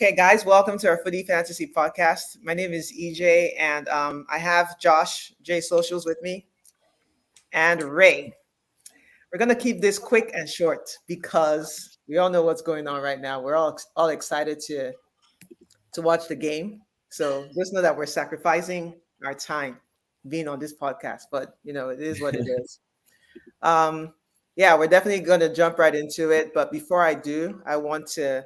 Okay, guys, welcome to our Footy Fantasy podcast. My name is EJ, and I have Josh, J Socials with me, and Ray. We're gonna keep this quick and short because we all know what's going on right now. We're all excited to watch the game. So just know that we're sacrificing our time being on this podcast, but it is what it is. Um, yeah, we're definitely gonna jump right into it. But before I do, I want to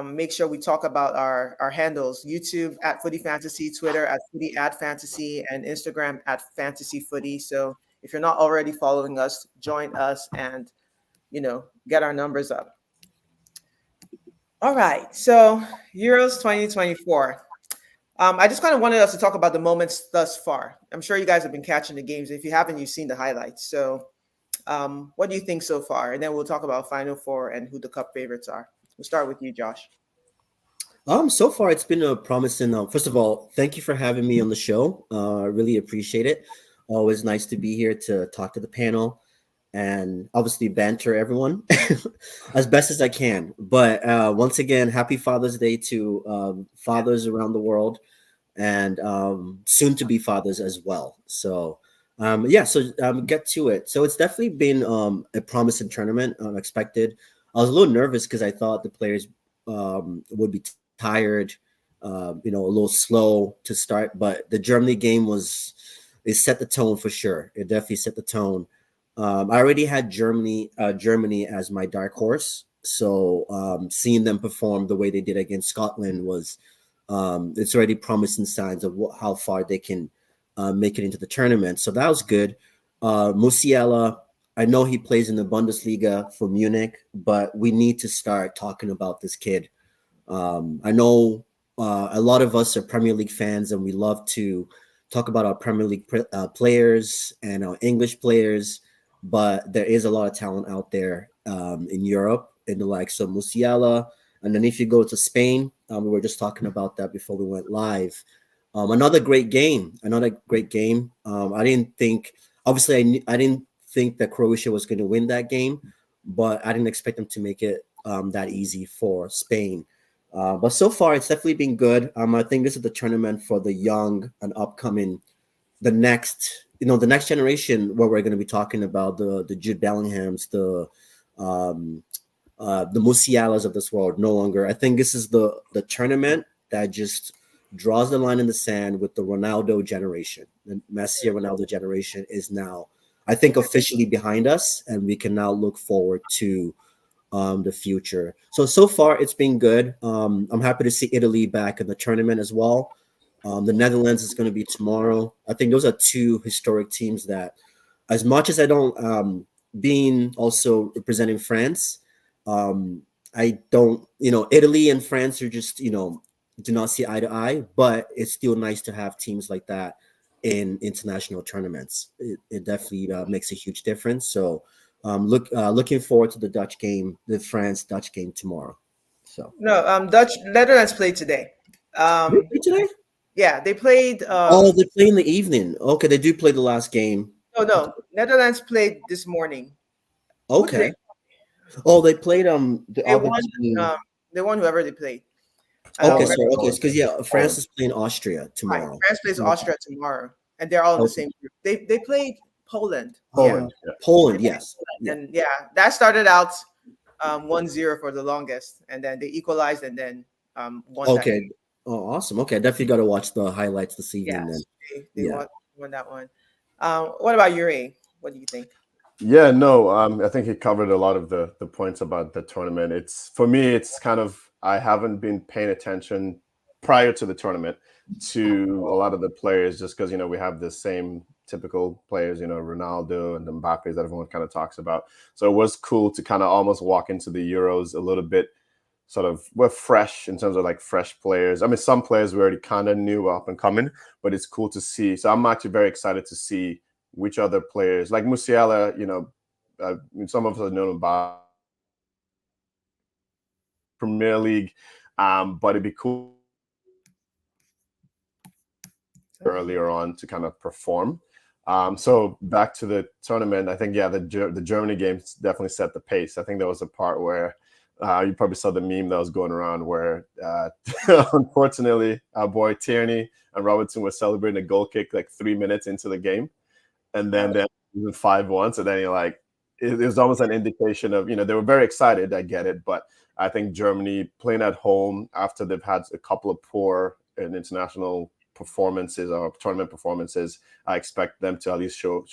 make sure we talk about our handles: YouTube at Footy Fantasy, Twitter at Footy at Fantasy, and Instagram at Fantasy Footy. So if you're not already following us, join us and get our numbers up. All right, so Euros 2024. I just kind of wanted us to talk about the moments thus far. I'm sure you guys have been catching the games. If you haven't, you've seen the highlights. So what do you think so far? And then we'll talk about Final Four and who the cup favorites are. We'll start with you, Josh. So far it's been a promising. First of all, thank you for having me on the show. I really appreciate it. Always nice to be here to talk to the panel and obviously banter everyone as best as I can. But once again, happy Father's Day to fathers around the world and soon to be fathers as well. So get to it. So it's definitely been a promising tournament. Unexpected. I was a little nervous because I thought the players would be tired, a little slow to start. But the Germany game it set the tone for sure. It definitely set the tone. I already had Germany as my dark horse. So seeing them perform the way they did against Scotland it's already promising signs of how far they can make it into the tournament. So that was good. Musiala, I know he plays in the Bundesliga for Munich, but we need to start talking about this kid. I know a lot of us are Premier League fans, and we love to talk about our Premier League players and our English players, but there is a lot of talent out there in Europe in the likes of Musiala. And then if you go to Spain, we were just talking about that before we went live. Another great game. I didn't think, obviously, I didn't think that Croatia was going to win that game, but I didn't expect them to make it that easy for Spain. But so far, it's definitely been good. I think this is the tournament for the young and upcoming, the next generation, where we're going to be talking about the Jude Bellinghams, the Musialas of this world. No longer. I think this is the tournament that just draws the line in the sand with the Ronaldo generation. The Messi Ronaldo generation is now, I think, officially behind us, and we can now look forward to the future. So far, it's been good. I'm happy to see Italy back in the tournament as well. The Netherlands is going to be tomorrow. I think those are two historic teams that, as much as I don't, being also representing France, I don't, Italy and France are just, do not see eye to eye, but it's still nice to have teams like that in international tournaments. It definitely makes a huge difference. So looking forward to the France-Dutch game tomorrow. So No, Netherlands played today. they play today? Yeah, they played. They play in the evening. Okay, they do play the last game. No, Netherlands played this morning. Okay. Oh, they played the They other won. team. They won whoever they played. Okay, because France is playing Austria Right. tomorrow. France plays Austria tomorrow, and they're all in the Okay. same group. They played Poland. Poland. Yeah. Poland, yes. And that started out 1-0 for the longest, and then they equalized and then won. Okay. Oh, awesome. Okay, I definitely got to watch the highlights this evening. Yes, Then. they won that one. What about Yuri? What do you think? Yeah, no, I think he covered a lot of the points about the tournament. For me, it's kind of, I haven't been paying attention prior to the tournament to a lot of the players just because, we have the same typical players, Ronaldo and Mbappe that everyone kind of talks about. So it was cool to kind of almost walk into the Euros a little bit sort of, we're fresh in terms of like fresh players. I mean, some players we already kind of knew up and coming, but it's cool to see. So I'm actually very excited to see which other players, like Musiala, some of us have known about Premier League, but it'd be cool earlier on to kind of perform. So back to the tournament, I think, the Germany games definitely set the pace. I think there was a part where You probably saw the meme that was going around where, unfortunately, our boy Tierney and Robertson were celebrating a goal kick like 3 minutes into the game, and then they're 5-1. So then you're like, it was almost an indication of, they were very excited. I get it, but I think Germany playing at home after they've had a couple of poor and international performances or tournament performances, I expect them to at least show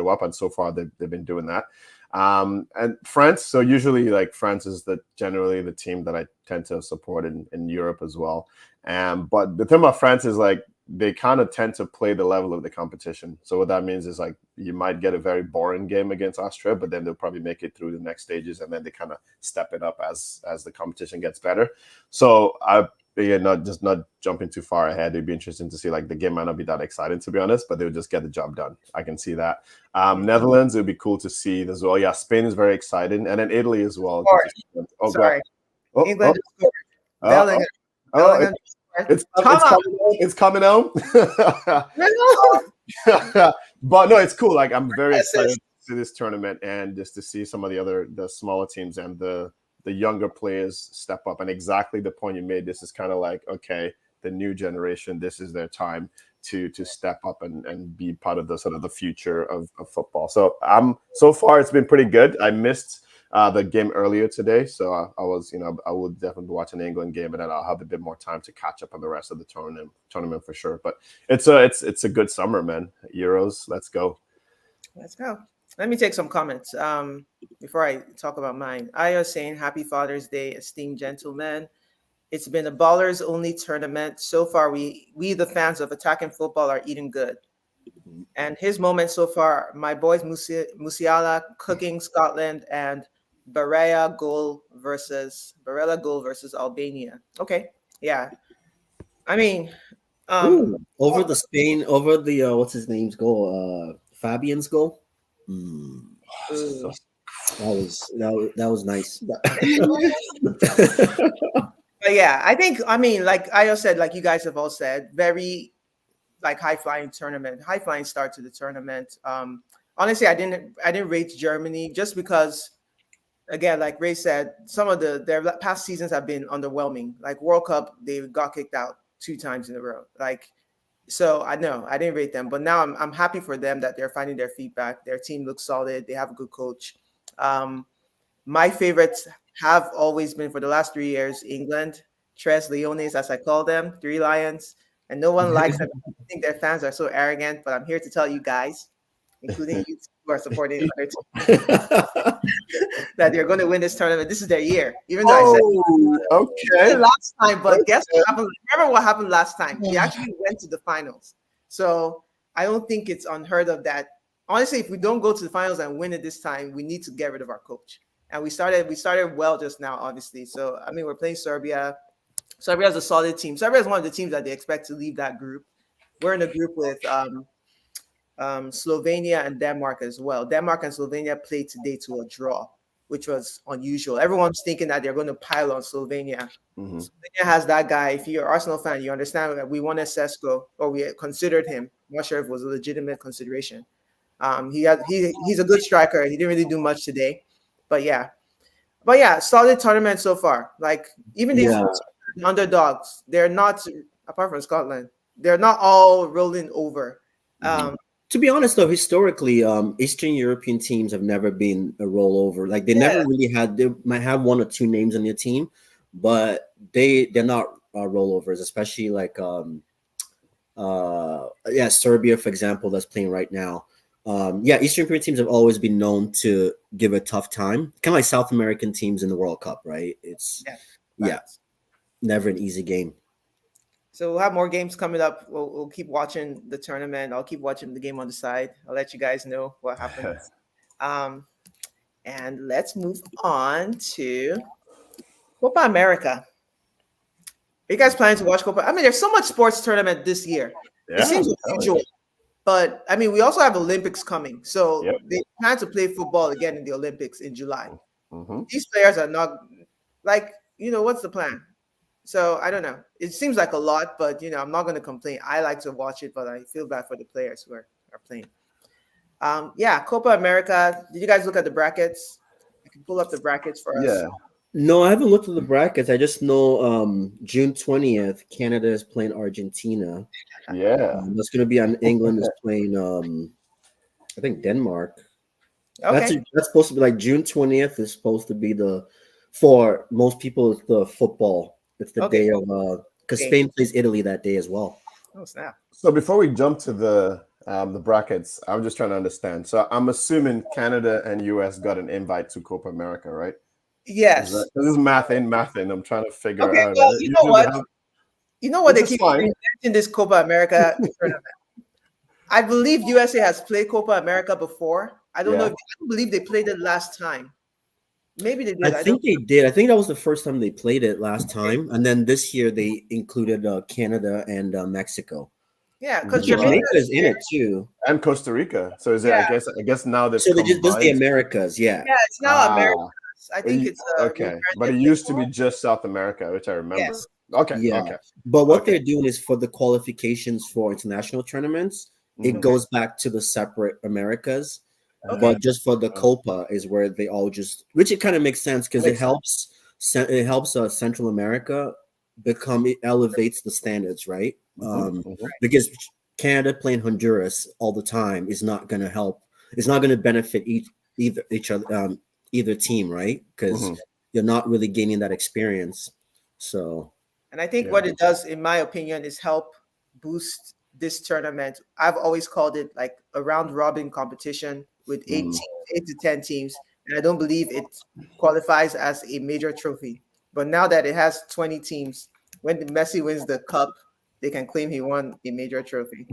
up, and so far they've been doing that. And France, so usually like France is generally the team that I tend to support in Europe as well. But the thing about France is like they kind of tend to play the level of the competition. So what that means is like you might get a very boring game against Austria, but then they'll probably make it through the next stages, and then they kind of step it up as the competition gets better. So not jumping too far ahead. It'd be interesting to see, like, the game might not be that exciting, to be honest, but they'll just get the job done. I can see that. Netherlands, it'd be cool to see as well. Yeah, Spain is very exciting, and then Italy as well. Sorry. England scored. Bellingham. Bellingham. It's coming out. But no, it's cool. Like, I'm very excited to see this tournament and just to see some of the smaller teams and the younger players step up. And exactly the point you made, this is kind of like, okay, the new generation, this is their time to step up and be part of the sort of the future of football. So so far it's been pretty good. I missed the game earlier today, so I was, I would definitely watch an England game, and then I'll have a bit more time to catch up on the rest of the tournament for sure. But it's a good summer, man. Euros, let's go. Let's go. Let me take some comments before I talk about mine. Aya saying, "Happy Father's Day, esteemed gentlemen. It's been a ballers only tournament so far. We the fans of attacking football are eating good." And his moment so far, my boys Musiala cooking Scotland and Barella goal versus Albania. Okay, yeah. I mean, over the what's his name's goal? Fabian's goal. That was nice. But yeah, I mean, like Ayo said, like you guys have all said, very like high flying start to the tournament. Honestly, I didn't rate Germany just because, again, like Ray said, some of their past seasons have been underwhelming. Like World Cup, they got kicked out 2 times in a row. Like, so I know I didn't rate them, but now I'm happy for them that they're finding their feet back. Their team looks solid. They have a good coach. My favorites have always been, for the last 3 years, England, Tres Leones, as I call them, 3 Lions, and no one likes them. I think their fans are so arrogant, but I'm here to tell you guys, including you who are supporting other teams, that they're going to win this tournament. This is their year, even though I said last time. But guess what happened? Remember what happened last time? We actually went to the finals. So I don't think it's unheard of that. Honestly, if we don't go to the finals and win it this time, we need to get rid of our coach. And we started well just now, obviously. So I mean, we're playing Serbia. Serbia is a solid team. Serbia is one of the teams that they expect to leave that group. We're in a group with Slovenia and Denmark as well. Denmark and Slovenia played today to a draw, which was unusual. Everyone's thinking that they're going to pile on Slovenia. Mm-hmm. Slovenia has that guy. If you're an Arsenal fan, you understand that we wanted Sesko, or we considered him. I'm not sure if it was a legitimate consideration. He's a good striker. He didn't really do much today, but yeah, solid tournament so far. Like, even these underdogs, they're not, apart from Scotland, they're not all rolling over. To be honest, though, historically, Eastern European teams have never been a rollover. Like, they never really had. They might have 1 or 2 names on their team, but they're not rollovers. Especially like Serbia, for example, that's playing right now. Eastern European teams have always been known to give a tough time, kind of like South American teams in the World Cup, right? It's never an easy game. So we'll have more games coming up. We'll keep watching the tournament. I'll keep watching the game on the side. I'll let you guys know what happens. And let's move on to Copa America. Are you guys planning to watch Copa? I mean, there's so much sports tournament this year. It seems unusual. But I mean, we also have Olympics coming. So they plan to play football again in the Olympics in July. Mm-hmm. These players are not like, what's the plan? So I don't know. It seems like a lot, but I'm not going to complain. I like to watch it, but I feel bad for the players who are playing. Copa America. Did you guys look at the brackets? I can pull up the brackets for us. No, I haven't looked at the brackets. I just know June 20th, Canada is playing Argentina. Yeah. That's going to be on England is playing I think Denmark. Okay. That's supposed to be like June 20th is supposed to be the for most people it's the football. It's the Okay. day of because Okay. Spain plays Italy that day as well. Oh snap. So before we jump to the brackets, I'm just trying to understand. So I'm assuming Canada and US got an invite to Copa America, right? Yes. This is math in. I'm trying to figure Okay. out. Well, you know Usually they what? have, You know what which they is keep fine. in this Copa America tournament. I believe USA has played Copa America before. I don't know if Yeah. I don't believe they played it last time. Maybe they I did. I don't. think they did. I think that was the first time they played it last time, and then this year they included Canada and Mexico. Yeah, because Actually, Jamaica Right. Jamaica is is in there. it too. And Costa Rica. So is it? Yeah, I guess now they've So they just does the combined. Americas, yeah. yeah. It's now America. Ah. I think it's Okay, but it rebranded used to before. be just South America, which I remember. Yes. Okay, Yeah. okay, But what okay. they're doing is for the qualifications for international tournaments, it Mhm. Okay. goes back to the separate Americas. Okay. But just for the Uh, Copa is where they all just, which it kind of makes sense because Makes sense. it helps Central America become, it elevates the standards, right? mhm, mhm, Because Canada playing Honduras all the time is not going to help. It's not going to benefit each other, either team, right? Because mhm. you're not really gaining that experience. So And I think Yeah. what it does, in my opinion, is help boost this tournament. I've always called it like a round robin competition with Mm. 8 to 10 teams. And I don't believe it qualifies as a major trophy. But now that it has 20 teams, when Messi wins the cup, they can claim he won a major trophy.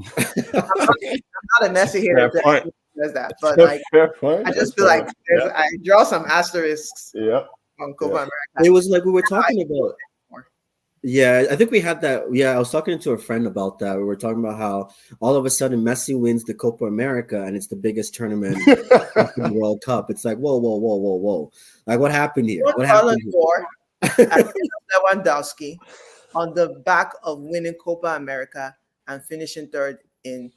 I'm not a Messi hater Fair to point. anyone who says that, but like Fair point. I That's just feel fair. like Yeah, I draw some asterisks yeah, on yeah. Copa it America. was like we were I talking about. more. Yeah, I think we had that. Yeah, I was talking to a friend about that. We were talking about how all of a sudden Messi wins the Copa America and it's the biggest tournament after the World Cup. It's like, whoa, whoa, whoa, whoa, whoa. Like, what happened here? What What Ballon happened d'Or here? ahead of Lewandowski on the back of winning Copa America and finishing third in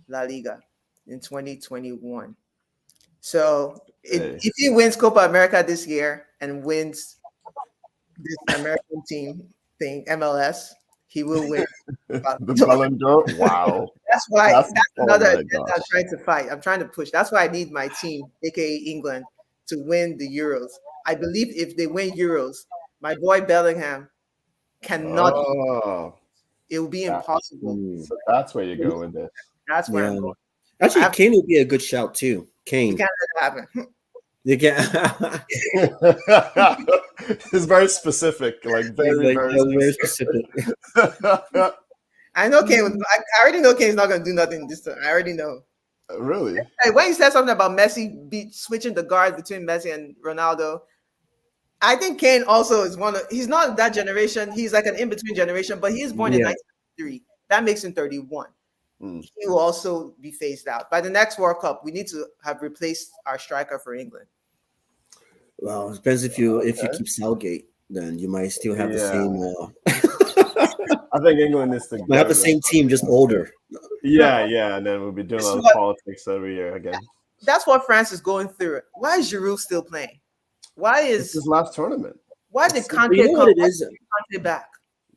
La Liga in 2021. So Hey. if he wins Copa America this year and wins this American team thing, MLS, he will win. Ballon The d'Or. Ballon d'Or. Wow. That's why That's that's oh another my agenda I'm gosh. trying to fight. I'm trying to push. That's why I need my team, aka England, to win the Euros. I believe if they win Euros, my boy Bellingham cannot. Oh, It will be that, impossible. Hmm. so that's where you go with this. That's where Yeah. I'm going. I Actually, have, Kane would be a good shout too. we Kane. can't let it happen. You can It's very specific, like He's very, like very very specific. specific. I know Kane. I already know Kane's not going to do nothing this time. I already know. Really? Hey, when you said something about Messi switching the guards between Messi and Ronaldo, I think Kane also is one of. He's not that generation. He's like an in between generation, but he is born in Yeah. 1993. That makes him 31. Mm. He will also be phased out by the next World Cup. We need to have replaced our striker for England. Well, it depends if you Okay. keep Southgate, then you might still have the Yeah, same I think England is to might have get the rid of same team, just Southgate. older. Yeah, yeah, and then we'll be doing a This lot is of what politics every year again. that's what France is going through. Why is Giroud still playing? Why It's his last tournament. did It's But you Conte know come? what it Why is? did Conte back?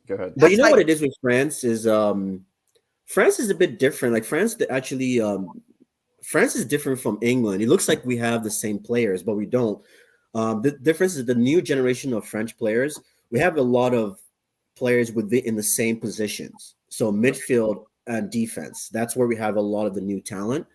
go ahead. But you That's know like what it is with France is a bit different. Like actually France is different from England. It looks like we have the same players, but we don't. The difference is the new generation of French players. We have a lot of players in the same positions. So midfield and defense. That's where we have a lot of the new talent.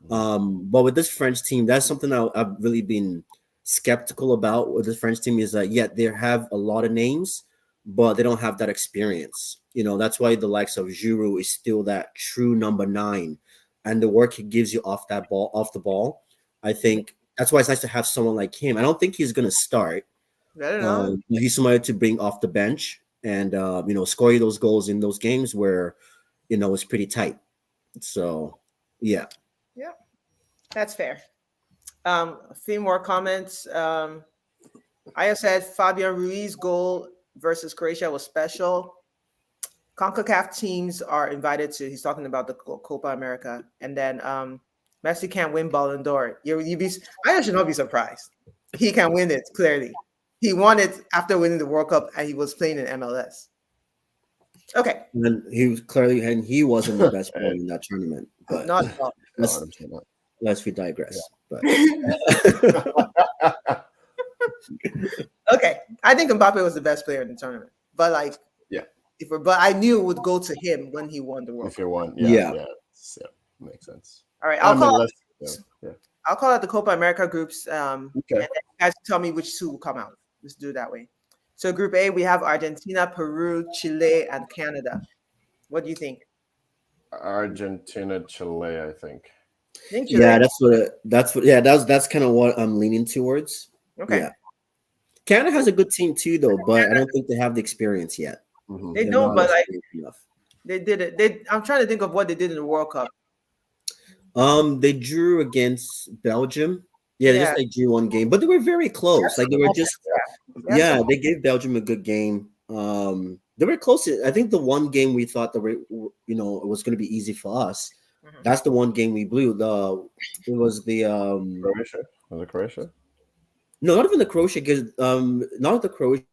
But with this French team, that's something I've really been skeptical about with the French team is that they have a lot of names, but they don't have that experience. That's why the likes of Giroud is still that true number 9, and the work he gives you off the ball. I think that's why it's nice to have someone like him. I don't think he's gonna start. I don't know. He's somebody to bring off the bench and score you those goals in those games where it's pretty tight. So yeah. Yeah, that's fair. A few more comments. I have said Fabian Ruiz goal versus Croatia was special. CONCACAF teams are invited to. He's talking about the Copa America, and then Messi can't win Ballon d'Or. I should not be surprised. He can win it clearly. He won it after winning the World Cup, and he was playing in MLS. Okay, And he was clearly, and he wasn't the best player in that tournament. But not at all. let's 100% not. lest we digress. But Okay, I think Mbappe was the best player in the tournament, but like, Yeah. but I knew it would go to him when he won the World If Cup. you want, Yeah. makes sense. All right, I mean, I'll call out the Copa America groups. Okay. And then you guys tell me which two will come out. Let's do it that way. So Group A, we have Argentina, Peru, Chile, and Canada. What do you think? Argentina, Chile, I think. I think Chile. yeah, that's kind of what I'm leaning towards. Okay. Yeah. Canada has a good team too, though, but I don't think they have the experience yet. Mhm. They They're don't, not but like experienced enough. they did it. I'm trying to think of what they did in the World Cup. They drew against Belgium. Yeah, they Yeah. just like drew one game, but they were very close. Like they were just Yeah. they gave Belgium a good game. They were close. I think the one game we thought that it was going to be easy for us. Mhm. That's the one game we blew. It was the Croatia? Was it Croatia? no, not even the Croatia game. Not the Croatia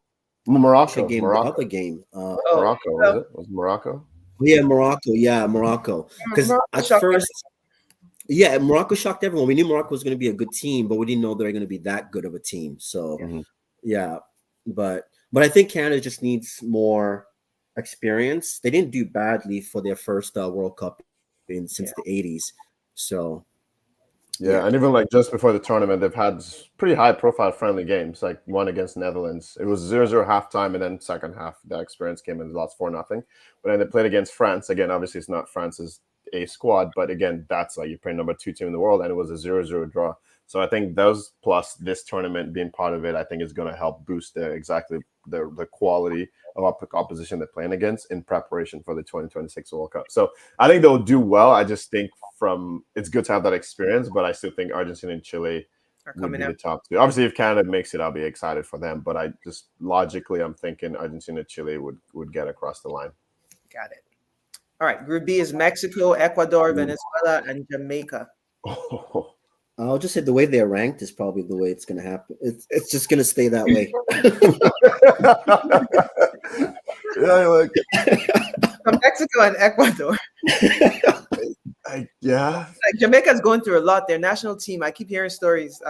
Morocco. game. The other game. Morocco, was it? Was it Morocco? Yeah, Morocco. Yeah, Morocco. Because Morocco at shocked first, yeah, Morocco shocked everyone. We knew Morocco was going to be a good team, but we didn't know they were going to be that good of a team. So, Mhm. yeah, but I think Canada just needs more experience. They didn't do badly for their first World Cup since the 80s. So, Yeah, and even like just before the tournament, they've had pretty high-profile friendly games. Like one against Netherlands, it was 0-0 halftime, and then second half, the experience came and lost 4-0. But then they played against France again. Obviously, it's not France's A squad, but again, that's like you're playing number 2 team in the world, and it was a 0-0 draw. So I think those plus this tournament being part of it, I think is going to help boost the quality of opposition they're playing against in preparation for the 2026 World Cup. So I think they'll do well. I just think it's good to have that experience, but I still think Argentina and Chile Are would coming be out. the top two. Obviously, if Canada makes it, I'll be excited for them. But I just logically, I'm thinking Argentina, Chile would get across the line. Got it. All right. Group B is Mexico, Ecuador, Venezuela, and Jamaica. I'll just say the way they're ranked is probably the way it's going to happen. It's just going to stay that way. Yeah, like So Mexico and Ecuador. yeah. Like Jamaica's going through a lot. Their national team, I keep hearing stories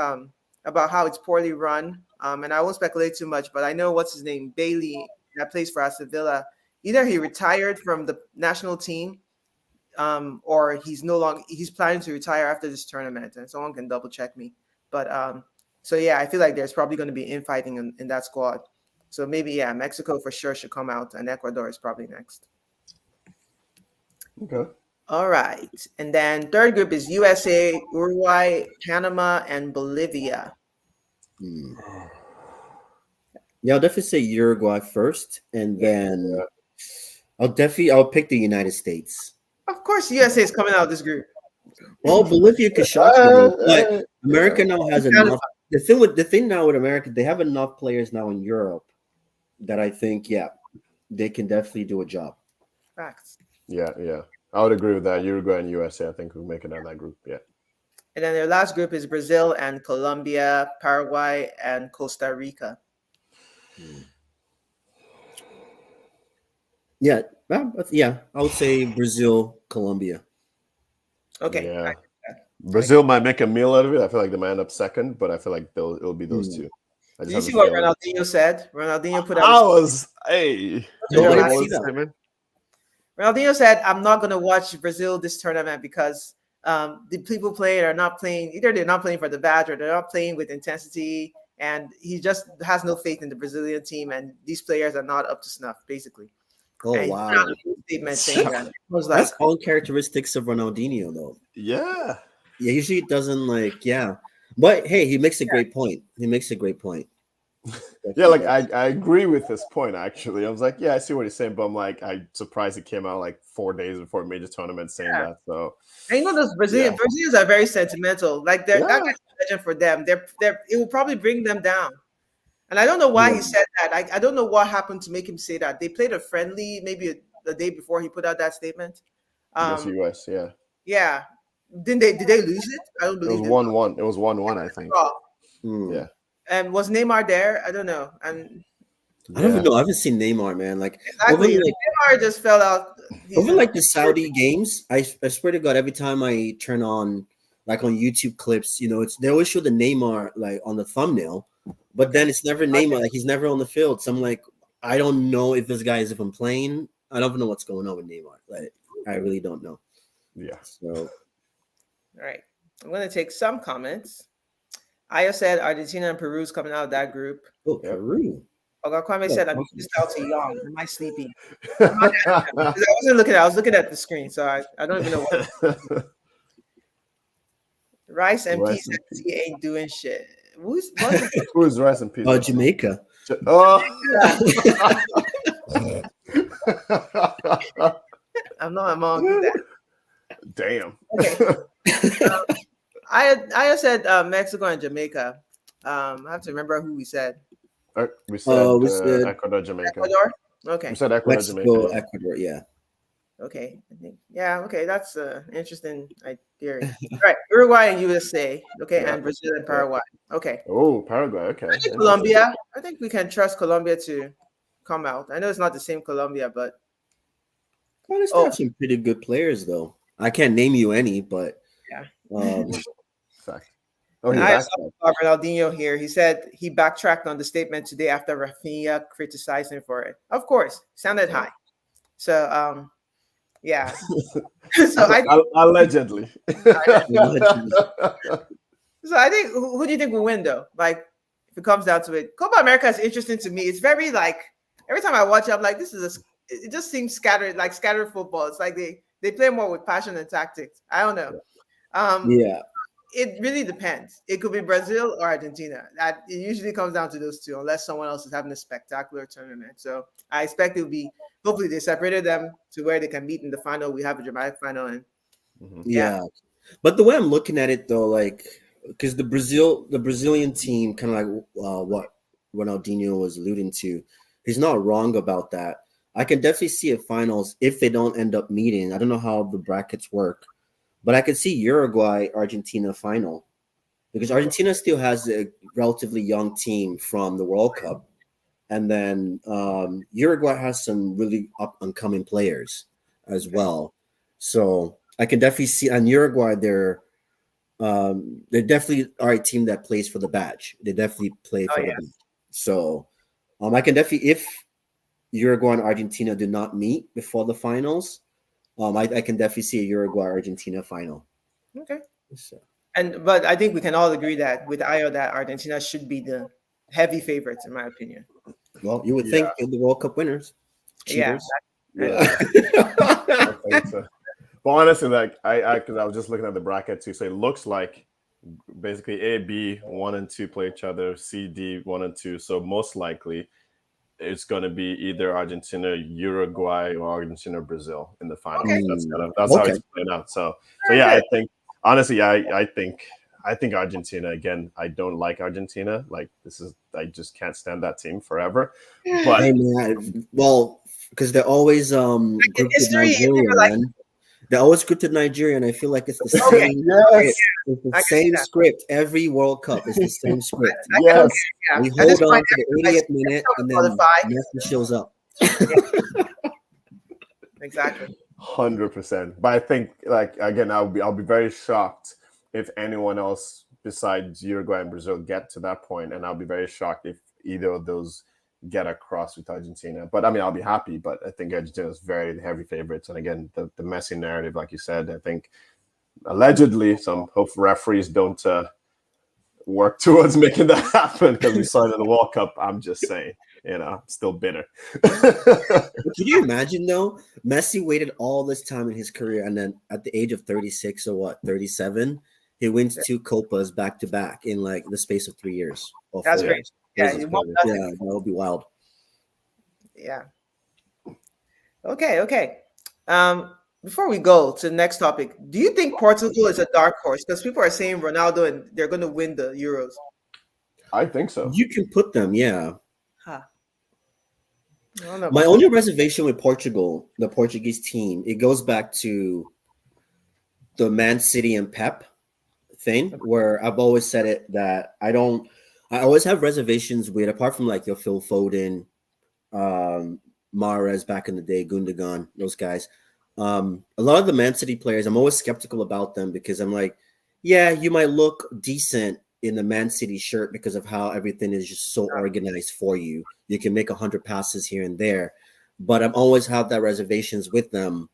about how it's poorly run. And I won't speculate too much, but I know what's his name, Bailey, that plays for Aston Villa. Either he retired from the national team, or he's planning to retire after this tournament. And someone can double check me. But so yeah, I feel like there's probably going to be infighting in that squad. So maybe Mexico for sure should come out, and Ecuador is probably next. Okay. All right. And then third group is USA, Uruguay, Panama, and Bolivia. Yeah, I'll definitely say Uruguay first, and then I'll pick the United States. Of course, USA is coming out of this group. Well, Bolivia could shock them, but America now has enough. The thing now with America, they have enough players now in Europe that I think, they can definitely do a job. Facts. Yeah. I would agree with that. Uruguay and USA, I think, will make it out of that group. Yeah. And then their last group is Brazil and Colombia, Paraguay, and Costa Rica. Yeah, I would say Brazil, Colombia. Okay. Yeah. Brazil might make a meal out of it. I feel like they might end up second, but I feel like it'll be those two. Did you see what Ronaldinho said? Ronaldinho put out. Ronaldinho said, "I'm not going to watch Brazil this tournament because the people playing are not playing. Either they're not playing for the badge or they're not playing with intensity, and he just has no faith in the Brazilian team, and these players are not up to snuff, basically." Oh, and wow! Statement saying that. I was like, that's all characteristics of Ronaldinho, though. Yeah. Usually it doesn't but hey, he makes a great point. Yeah, like I agree with this point. Actually, I was like, I see what he's saying, but I'm like, I'm surprised he came out like 4 days before a major tournament saying that. So, and those Brazilians are very sentimental. Like that guy's a legend for them. It will probably bring them down. And I don't know why he said that. I don't know what happened to make him say that. They played a friendly maybe the day before he put out that statement. US, yeah. Did they lose it? I don't believe it. It was 1-1. It was 1-1, I think. Oh. Yeah. And was Neymar there? I don't know. And I don't Yeah. even know. I haven't seen Neymar, man. Like exactly, over like Neymar just fell out. He's over in, like the Saudi games, I swear to God, every time I turn on like on YouTube clips, it's they always show the Neymar like on the thumbnail, but then it's never Neymar. Like he's never on the field. So I'm like, I don't know if this guy is even playing. I don't know what's going on with Neymar. Like I really don't know. Yeah. So all right. I'm gonna take some comments. Aya said Argentina and Peru's coming out of that group. oh Yep. Peru. Kwame Yeah, said I'm awesome. just out too young. Am I sleepy? I wasn't looking at. I was looking at the screen, so I don't even know what. Rice MP Rest in says peace. he ain't doing shit. What's Who is rest in peace? Jamaica. Oh. I'm not among that. Damn. Okay. I said Mexico and Jamaica. I have to remember who we said. We said, we said Ecuador, Jamaica. Ecuador. Okay. We said Ecuador, Mexico, Jamaica. Ecuador. Yeah. Okay. I think. Yeah. Okay. That's interesting theory. All right. Uruguay and USA. Okay. Yeah. And Brazil and Yeah. Paraguay. Okay. Oh, Paraguay. Okay. I think Colombia. I think we can trust Colombia to come out. I know it's not the same Colombia, but Well, they still have some pretty good players, though. I can't name you any, but yeah. Fact. Oh, he's I back. saw Ronaldinho here. He said he backtracked on the statement today after Rafinha criticized him for it. Of course, sounded high. So, yeah. So Allegedly. So I think who do you think will win though? Like, if it comes down to it, Copa America is interesting to me. It's very like every time I watch it, I'm like, it just seems scattered, like scattered football. It's like they play more with passion and tactics. I don't know. Yeah. It really depends. It could be Brazil or Argentina. That it usually comes down to those two, unless someone else is having a spectacular tournament. So I expect it will be. Hopefully, they separated them to where they can meet in the final. We have a dramatic final, and yeah. But the way I'm looking at it, though, like because the Brazilian team, kind of like what Ronaldinho was alluding to, he's not wrong about that. I can definitely see a finals if they don't end up meeting. I don't know how the brackets work. But I could see Uruguay, Argentina final because Argentina still has a relatively young team from the World Cup. And then Uruguay has some really up and coming players as well. So I can definitely see on Uruguay, they're definitely are a team that plays for the badge. They definitely play for the badge. So I can definitely, if Uruguay and Argentina do not meet before the finals, I can definitely see a Uruguay-Argentina final. Okay. So. But I think we can all agree that with Ayo that Argentina should be the heavy favorites, in my opinion. Well, you would think in the World Cup winners. Cheaters. Yeah. I think so. But honestly, like because I was just looking at the bracket too, so it looks like basically A, B, 1 and 2 play each other, C, D, 1 and 2. So most likely it's going to be either Argentina, Uruguay, or Argentina, Brazil in the finals. Okay. That's how it's playing out. So yeah, I think honestly, I think Argentina again. I don't like Argentina. Like I just can't stand that team forever. But hey, man, well, because they're always grouped with Nigeria, man. They're always grouped with Nigeria, and I feel like it's the same. Yes. It's the same script every World Cup. It's the same script. Yes. We hold on to the 80th minute, and then Messi shows up. Exactly. 100%. But I think, like again, I'll be very shocked if anyone else besides Uruguay and Brazil get to that point, and I'll be very shocked if either of those get across with Argentina. But I mean, I'll be happy. But I think Argentina is very heavy favorites, and again, the Messi narrative, like you said, I think allegedly some referees don't work towards making that happen because we saw it in the World Cup. I'm just saying. Still bitter. Can you imagine though? Messi waited all this time in his career, and then at the age of 36 or 37, he wins 2 Copas back to back in like the space of 3 years. That's great. Yeah, that would be wild. Yeah. Okay. Before we go to the next topic, do you think Portugal is a dark horse? Because people are saying Ronaldo and they're going to win the Euros. I think so. You can put them, yeah. Huh. My only reservation with Portugal, the Portuguese team, it goes back to the Man City and Pep thing, where I've always said it that I don't I always have reservations with, apart from like your Phil Foden, um, Mahrez back in the day, Gundogan, those guys. A lot of the Man City players, I'm always skeptical about them because I'm like, yeah, you might look decent in the Man City shirt because of how everything is just so organized for you. You can make 100 passes here and there, but I'm always have that reservations with them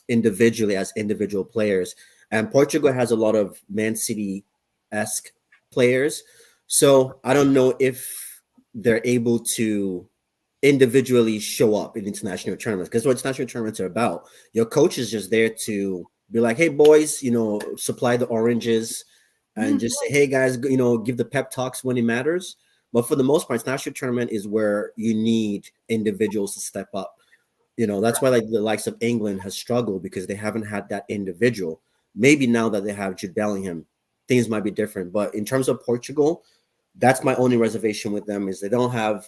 individually as individual players. And Portugal has a lot of Man City esque players, so I don't know if they're able to individually show up in international tournaments, because what international tournaments are about. Your coach is just there to be like, hey boys, supply the oranges and just say, hey guys, give the pep talks when it matters. But for the most part, international tournament is where you need individuals to step up. That's why like the likes of England has struggled because they haven't had that individual. Maybe now that they have Jude Bellingham, things might be different. But in terms of Portugal, that's my only reservation with them is they don't have.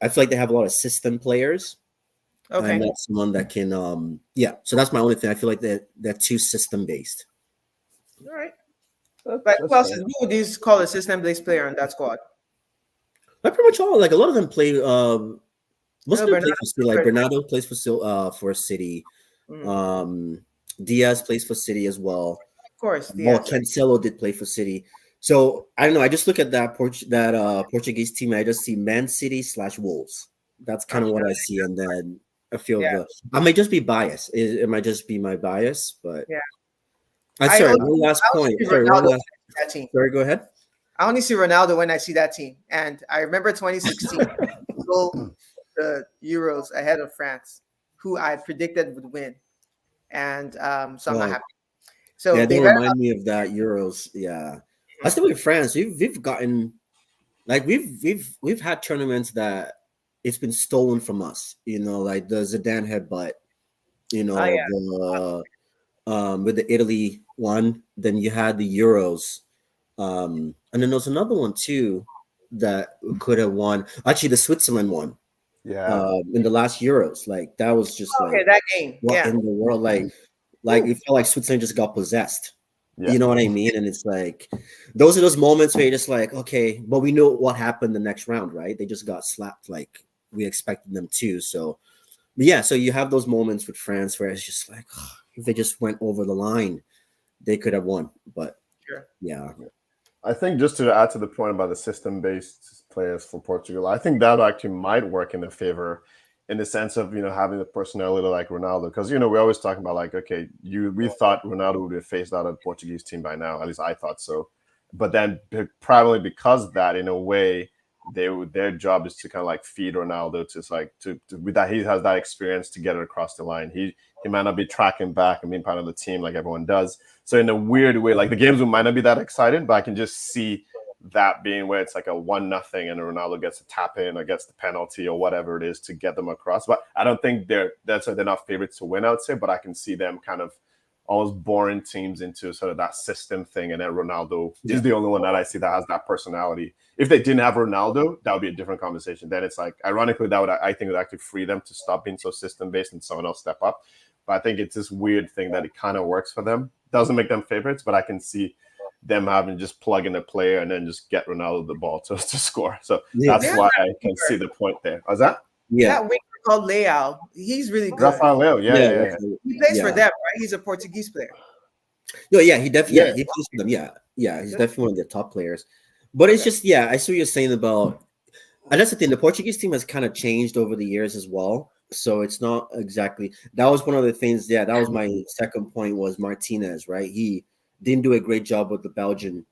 I feel like they have a lot of system players, Okay. and that's someone that can. Yeah. So that's my only thing. I feel like they're too system based. All right. That- But that's who else fair. who would you call a system-based player on that squad? But pretty much all like a lot of them play. Most of them play Bernardo for City. Like Silva. Bernardo plays for City. Mm, Diaz plays for City as well. of course, Well, Diaz. Cancelo did play for City. So I don't know. I just look at that Portuguese team. I just see Man City / Wolves. That's kind of what I see, and then a few of Yeah. the. I might just be biased. It might just be my bias, but Yeah. I'm I sorry. only, One last I only point. see Sorry, Ronaldo one when last. I see that team. Sorry, go ahead. I only see Ronaldo when I see that team, and I remember 2016, the Euros ahead of France, who I predicted would win, and so I'm not Well, happy. So yeah, they don't better remind me of that Euros. Yeah, I not. still with France. We've gotten like we've had tournaments that it's been stolen from us. Like the Zidane headbutt. Oh yeah, The with the Italy one. Then you had the Euros, and then there's another one too that could have won. Actually, the Switzerland one Yeah. in the last Euros. Like that was just okay, like that game, what yeah, in the world? Like it felt like Switzerland just got possessed. Yeah. You know what I mean? And it's like those are those moments where you're just like, okay, but we know what happened the next round, right? They just got slapped like we expected them to. So, but yeah, so you have those moments with France where it's just like, if they just went over the line, they could have won. But sure. yeah, I think just to add to the point about the system-based players for Portugal, I think that actually might work in their favor in the sense of having the personality like Ronaldo, because we're always talking about like, okay, we thought Ronaldo would have phased out of the Portuguese team by now, at least I thought so, but then probably because that in a way their job is to kind of like feed Ronaldo to like to with that he has that experience to get it across the line. He might not be tracking back and being part of the team like everyone does. So in a weird way, like the games might not be that exciting, but I can just see that being where it's like a 1-0 and Ronaldo gets a tap in or gets the penalty or whatever it is to get them across. But I don't think they're not favorites to win, I would say, but I can see them kind of almost boring teams into sort of that system thing. And then Ronaldo is the only one that I see that has that personality. If they didn't have Ronaldo, that would be a different conversation. Then it's like, ironically, that would, I think, would actually free them to stop being so system-based and someone else step up. But I think it's this weird thing that it kind of works for them. Doesn't make them favorites, but I can see them having just plug in a player and then just get Ronaldo the ball to score. So that's why I can see the point there. Was that? yeah, That winger called Leao, he's really good. Rafael Leo, yeah. He plays for them, right? He's a Portuguese player. Yeah, he definitely he plays for them. Yeah, he's definitely one of their top players. But it's just I see what you're saying about, and that's the thing. The Portuguese team has kind of changed over the years as well. So it's not exactly that was one of the things. Yeah, that was my second point was Martinez, right? He didn't do a great job with the Belgian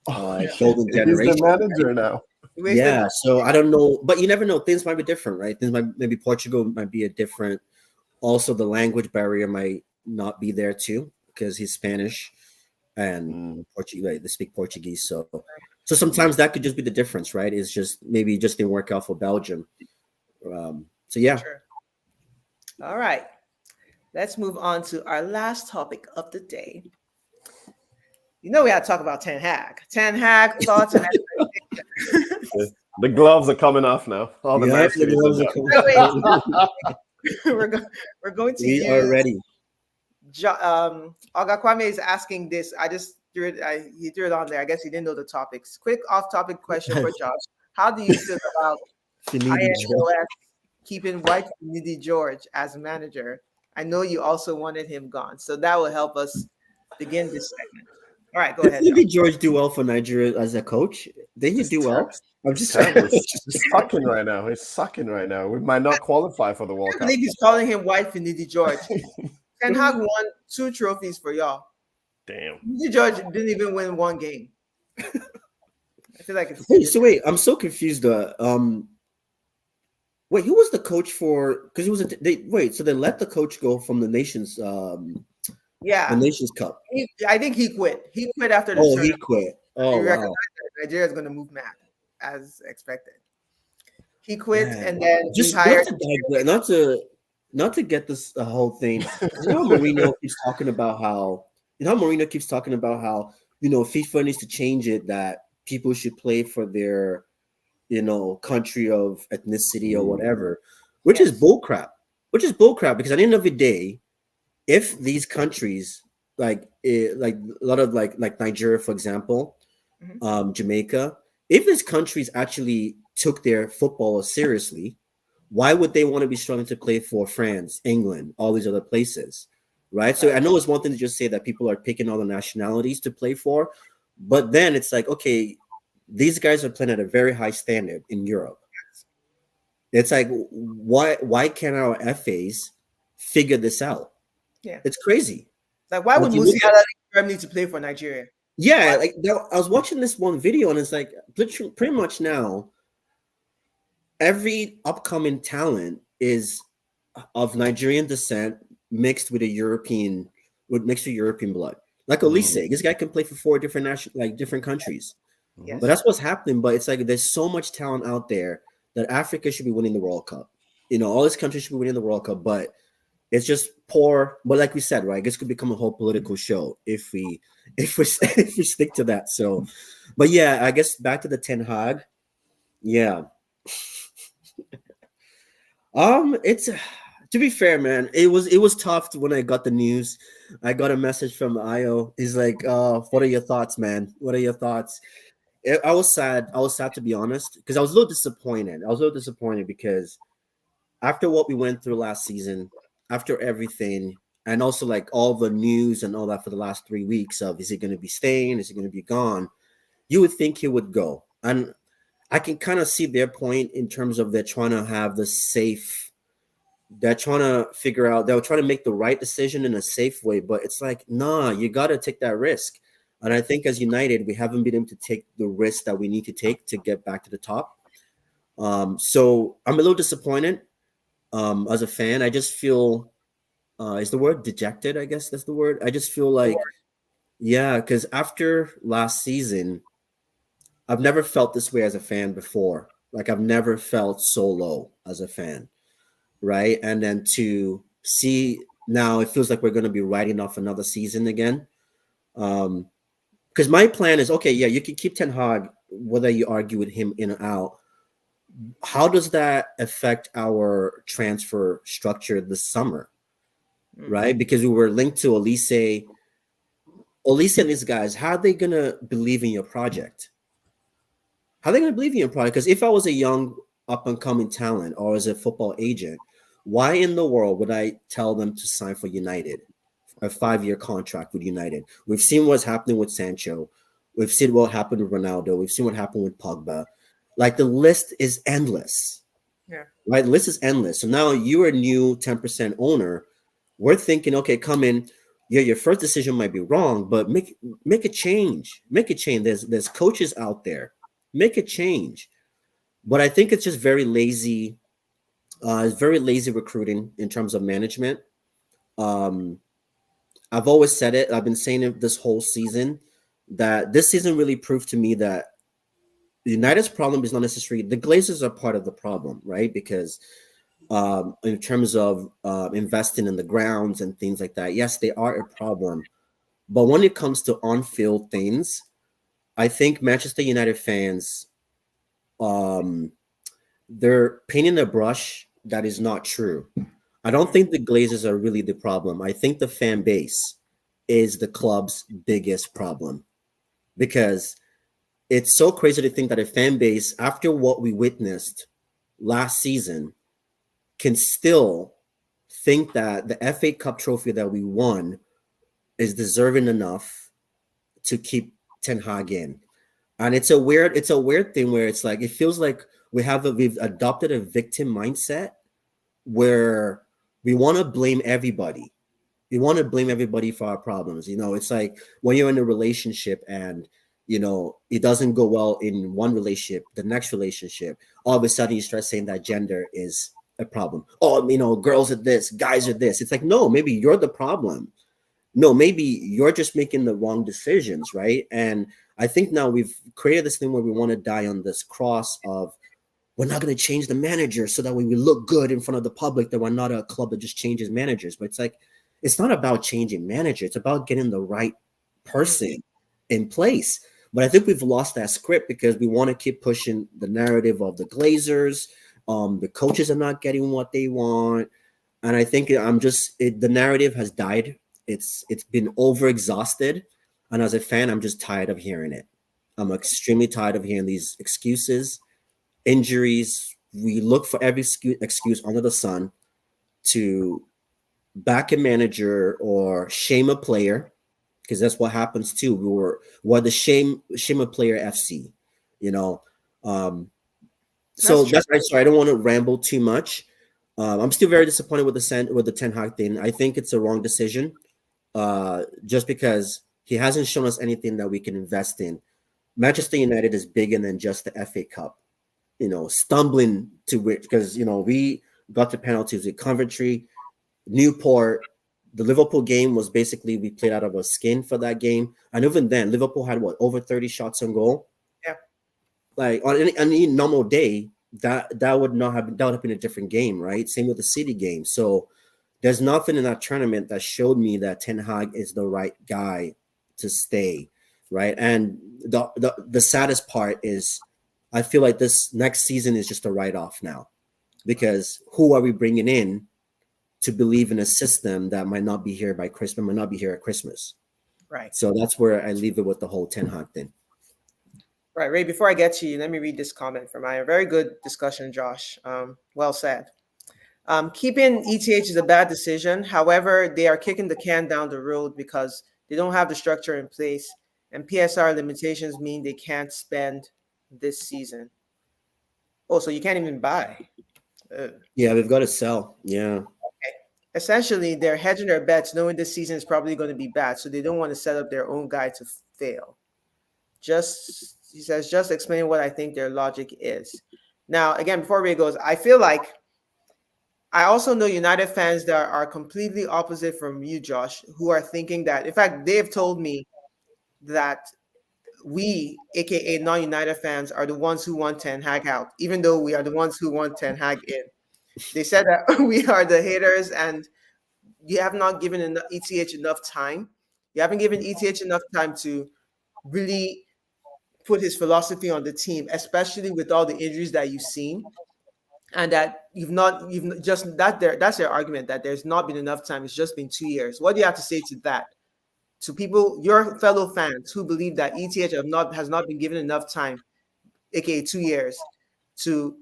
golden generation. He's the manager now. Yeah, so I don't know, but you never know. Things might be different, right? Things might maybe Portugal might be a different. Also, the language barrier might not be there too because he's Spanish and Portuguese. Right, they speak Portuguese, so sometimes that could just be the difference, right? It's just maybe it just didn't work out for Belgium. So yeah. Sure. All right, let's move on to our last topic of the day. We got to talk about Ten Hag. Ten Hag thoughts and expectations. The gloves are coming off now. All the Man City gloves are coming off. we're going to We are ready. Olga Kwame is asking this. I just he threw it on there. I guess he didn't know the topics. Quick off-topic question for Josh: how do you feel about Finidi Joe. INOS keeping White Finidi George as manager? I know you also wanted him gone, so that will help us begin this segment. All right, go Did ahead, Josh. Finidi George do well for Nigeria as a coach? Did he It's do well? I'm It's just terrible. He's sucking right now. He's sucking right now. We might not qualify for the I World can't Cup. believe he's calling him White Finidi George. Ten Hag won 2 trophies for y'all. Damn. Finidi George didn't even win 1 game. I feel like it's wait, I'm so confused. Wait, who was the coach for? Because he was so they let the coach go from the yeah. Nations Cup. I think he quit. He quit after the Oh, tournament. he quit. Oh, He wow. recognized that Nigeria is going to move mad, as expected. He quit, Man. and then Just he hired. not to get this whole thing. Mourinho keeps talking about how FIFA needs to change it that people should play for their country of ethnicity or whatever, which is bullcrap. Because at the end of the day, if these countries like a lot of like Nigeria, for example, Jamaica, if these countries actually took their football seriously, why would they want to be struggling to play for France, England, all these other places, right? So I know it's one thing to just say that people are picking all the nationalities to play for, but then it's like, okay, these guys are playing at a very high standard in Europe. It's like, why can't our FAs figure this out? Yeah, it's crazy. Like, why would Musiala need to play for Nigeria? Yeah, I was watching this one video, and it's like pretty much now, every upcoming talent is of Nigerian descent mixed with European blood. Like Olise, this guy can play for 4 different countries. Yes. But that's what's happening. But it's like there's so much talent out there that Africa should be winning the World Cup. All these countries should be winning the World Cup, but it's just poor. But like we said, right, this could become a whole political show if we stick to that. So, but yeah, I guess back to the Ten Hag. Yeah. It's to be fair, man, it was tough when I got the news. I got a message from Io. He's like, what are your thoughts, man? What are your thoughts? I was sad. I was sad, to be honest, because I was a little disappointed because after what we went through last season, after everything, and also like all the news and all that for the last 3 weeks of, is he going to be staying? Is he going to be gone? You would think he would go. And I can kind of see their point in terms of they're trying to have the safe, they're trying to figure out, they're trying to make the right decision in a safe way. But it's like, nah, you got to take that risk. And I think as United, we haven't been able to take the risk that we need to take to get back to the top. So I'm a little disappointed as a fan. I just feel, is the word dejected? I guess that's the word. I just feel like, yeah, because after last season, I've never felt this way as a fan before. Like I've never felt so low as a fan, right? And then to see now, it feels like we're going to be writing off another season again. Because my plan is, okay, yeah, you can keep Ten Hag, whether you argue with him in or out. How does that affect our transfer structure this summer, right? Because we were linked to Olise and these guys. How are they going to believe in your project? How are they going to believe in your project? Because if I was a young up-and-coming talent or as a football agent, why in the world would I tell them to sign for United? A 5-year contract with United. We've seen what's happening with Sancho. We've seen what happened with Ronaldo. We've seen what happened with Pogba. Like the list is endless. Yeah. Right? The list is endless. So now you're a new 10% owner. We're thinking, okay, come in. Yeah, your first decision might be wrong, but make a change. Make a change. There's coaches out there. Make a change. But I think it's just very lazy. It's very lazy recruiting in terms of management. I've always said it. I've been saying it this whole season, that this season really proved to me that United's problem is not necessarily the Glazers are part of the problem, right? Because in terms of investing in the grounds and things like that, yes, they are a problem. But when it comes to on-field things, I think Manchester United fans, they're painting a brush that is not true. I don't think the Glazers are really the problem. I think the fan base is the club's biggest problem. because it's so crazy to think that a fan base, after what we witnessed last season, can still think that the FA Cup trophy that we won is deserving enough to keep Ten Hag in. And it's a weird thing where it's like, it feels like we've adopted a victim mindset where we want to blame everybody. We want to blame everybody for our problems. It's like when you're in a relationship and it doesn't go well in one relationship, the next relationship, all of a sudden you start saying that gender is a problem. Oh, girls are this, guys are this. It's like, no, maybe you're the problem. No, maybe you're just making the wrong decisions, right? And I think now we've created this thing where we want to die on this cross of, we're not going to change the manager so that we will look good in front of the public, that we're not a club that just changes managers. But it's like, it's not about changing manager. It's about getting the right person in place. But I think we've lost that script because we want to keep pushing the narrative of the Glazers. The coaches are not getting what they want. And I think the narrative has died. It's been overexhausted. And as a fan, I'm just tired of hearing it. I'm extremely tired of hearing these excuses, injuries. We look for every excuse under the sun to back a manager or shame a player, because that's what happens too. We're the shame a player FC, So that's right. So I don't want to ramble too much. I'm still very disappointed with the Ten Hag thing. I think it's a wrong decision, just because he hasn't shown us anything that we can invest in. Manchester United is bigger than just the FA Cup, stumbling to which, because we got the penalties with Coventry, Newport. The Liverpool game was basically, we played out of our skin for that game, and even then, Liverpool had over 30 shots on goal. Yeah, like on any normal day, that would have been a different game, right? Same with the City game. So there's nothing in that tournament that showed me that Ten Hag is the right guy to stay, right? And the saddest part is, I feel like this next season is just a write-off now, because who are we bringing in to believe in a system that might not be here by Christmas, might not be here at Christmas? right. So that's where I leave it with the whole Ten Hag thing. Right, Ray, before I get to you, let me read this comment from Maya. Very good discussion, Josh. Well said. Keeping ETH is a bad decision. However, they are kicking the can down the road because they don't have the structure in place, and PSR limitations mean they can't spend this season. Oh, so you can't even buy. Yeah, we've got to sell. Yeah. Essentially, they're hedging their bets, knowing this season is probably going to be bad, so they don't want to set up their own guy to fail. He says, just explain what I think their logic is. Now, again, before Ray goes, I feel like I also know United fans that are completely opposite from you, Josh, who are thinking that, in fact, they've told me that we, aka non-United fans, are the ones who want Ten Hag out, even though we are the ones who want Ten Hag in. They said that we are the haters, and you have not given ETH enough time. You haven't given ETH enough time to really put his philosophy on the team, especially with all the injuries that you've seen. And that that's their argument, that there's not been enough time. It's just been 2 years. What do you have to say to that? To people, your fellow fans who believe that ETH has not been given enough time, aka 2 years, to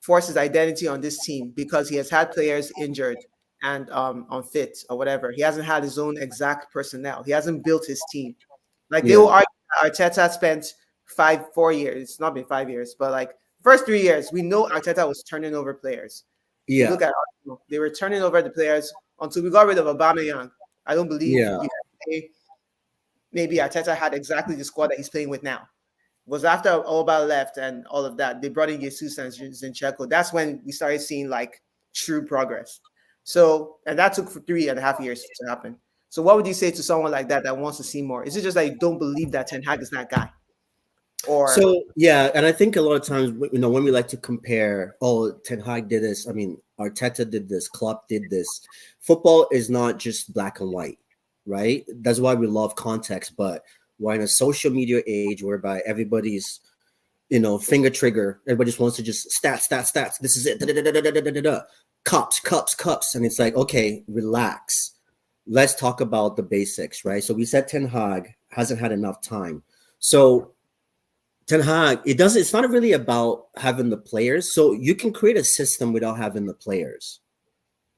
force his identity on this team because he has had players injured and unfit or whatever. He hasn't had his own exact personnel. He hasn't built his team. Like they will argue that Arteta spent 4 years. It's not been 5 years, but like first 3 years, we know Arteta was turning over players. Yeah. Look at Arsenal. They were turning over the players until we got rid of Aubameyang. I don't believe you can say maybe Arteta had exactly the squad that he's playing with now. It was after Alba left and all of that. They brought in Jesus and Zinchenko. That's when we started seeing like true progress. So, and that took for 3.5 years to happen. So what would you say to someone like that wants to see more? Is it just that you don't believe that Ten Hag is that guy? So yeah, and I think a lot of times, when we like to compare, Ten Hag did this. I mean, Arteta did this, Klopp did this. Football is not just black and white, right? That's why we love context. But we're in a social media age whereby everybody's, finger trigger. Everybody just wants to just stats. This is it. Cups, and it's like, okay, relax. Let's talk about the basics, right? So we said Ten Hag hasn't had enough time. So Ten Hag, it's not really about having the players. So you can create a system without having the players.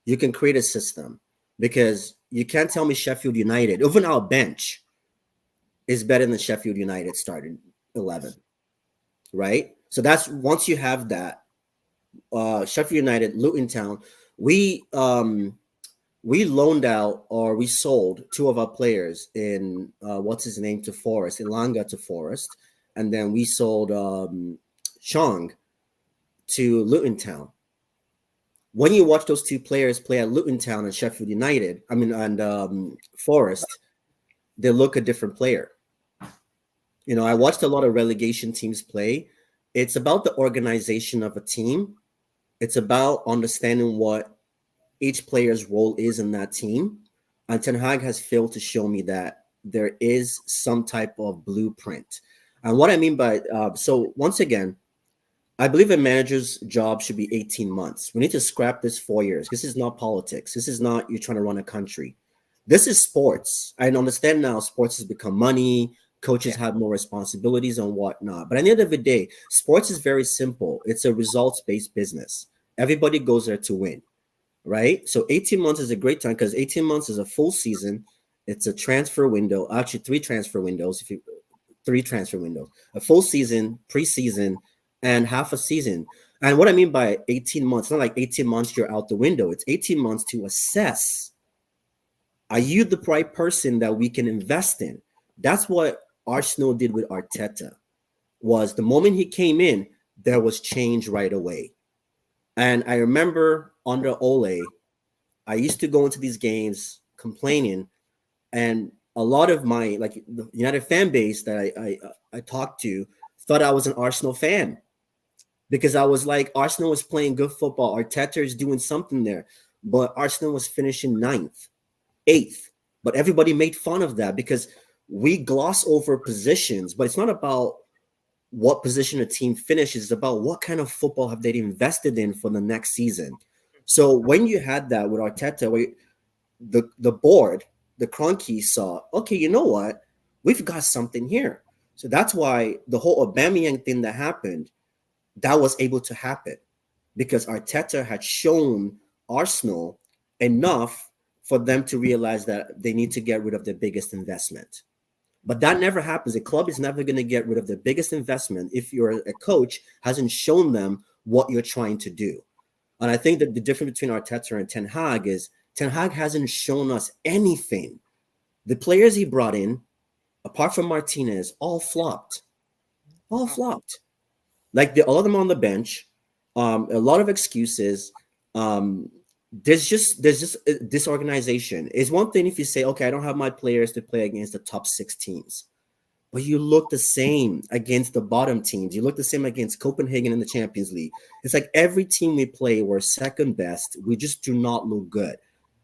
You can create a system because you can't tell me Sheffield United, even our bench, is better than Sheffield United starting 11, right? So that's once you have that, Sheffield United, Luton Town, we loaned out or we sold two of our players in what's his name to Forest, Ilanga to Forest, and then we sold Chong to Luton Town. When you watch those two players play at Luton Town and Sheffield United, and Forest, they look a different player. I watched a lot of relegation teams play. It's about the organization of a team. It's about understanding what each player's role is in that team. And Ten Hag has failed to show me that there is some type of blueprint. And what I mean by, so once again, I believe a manager's job should be 18 months. We need to scrap this 4 years. This is not politics. This is not you trying to run a country. This is sports. I understand now sports has become money. Coaches have more responsibilities and whatnot. But at the end of the day, sports is very simple. It's a results-based business. Everybody goes there to win, right? So 18 months is a great time because 18 months is a full season. It's a transfer window. Actually, three transfer windows, a full season, preseason, and half a season. And what I mean by 18 months, not like 18 months you're out the window. It's 18 months to assess, are you the right person that we can invest in? That's what Arsenal did with Arteta. Was the moment he came in, there was change right away. And I remember under Ole, I used to go into these games complaining, and a lot of my the United fan base that I talked to thought I was an Arsenal fan because I was like, Arsenal was playing good football. Arteta is doing something there, but Arsenal was finishing 9th, 8th. But everybody made fun of that because we gloss over positions, but it's not about what position a team finishes. It's about what kind of football have they invested in for the next season. So when you had that with Arteta, the board, the Kroenke saw, okay, you know what? We've got something here. So that's why the whole Aubameyang thing that happened, that was able to happen because Arteta had shown Arsenal enough for them to realize that they need to get rid of their biggest investment. But that never happens. A club is never going to get rid of their biggest investment if you're a coach hasn't shown them what you're trying to do. And I think that the difference between Arteta and Ten Hag is Ten Hag hasn't shown us anything. The players he brought in, apart from Martinez, all flopped. All flopped. Like all of them on the bench, a lot of excuses. There's just disorganization. It's one thing if you say, okay, I don't have my players to play against the top 6 teams, but you look the same against the bottom teams. You look the same against Copenhagen in the Champions League. It's like every team we play, we're second best. We just do not look good.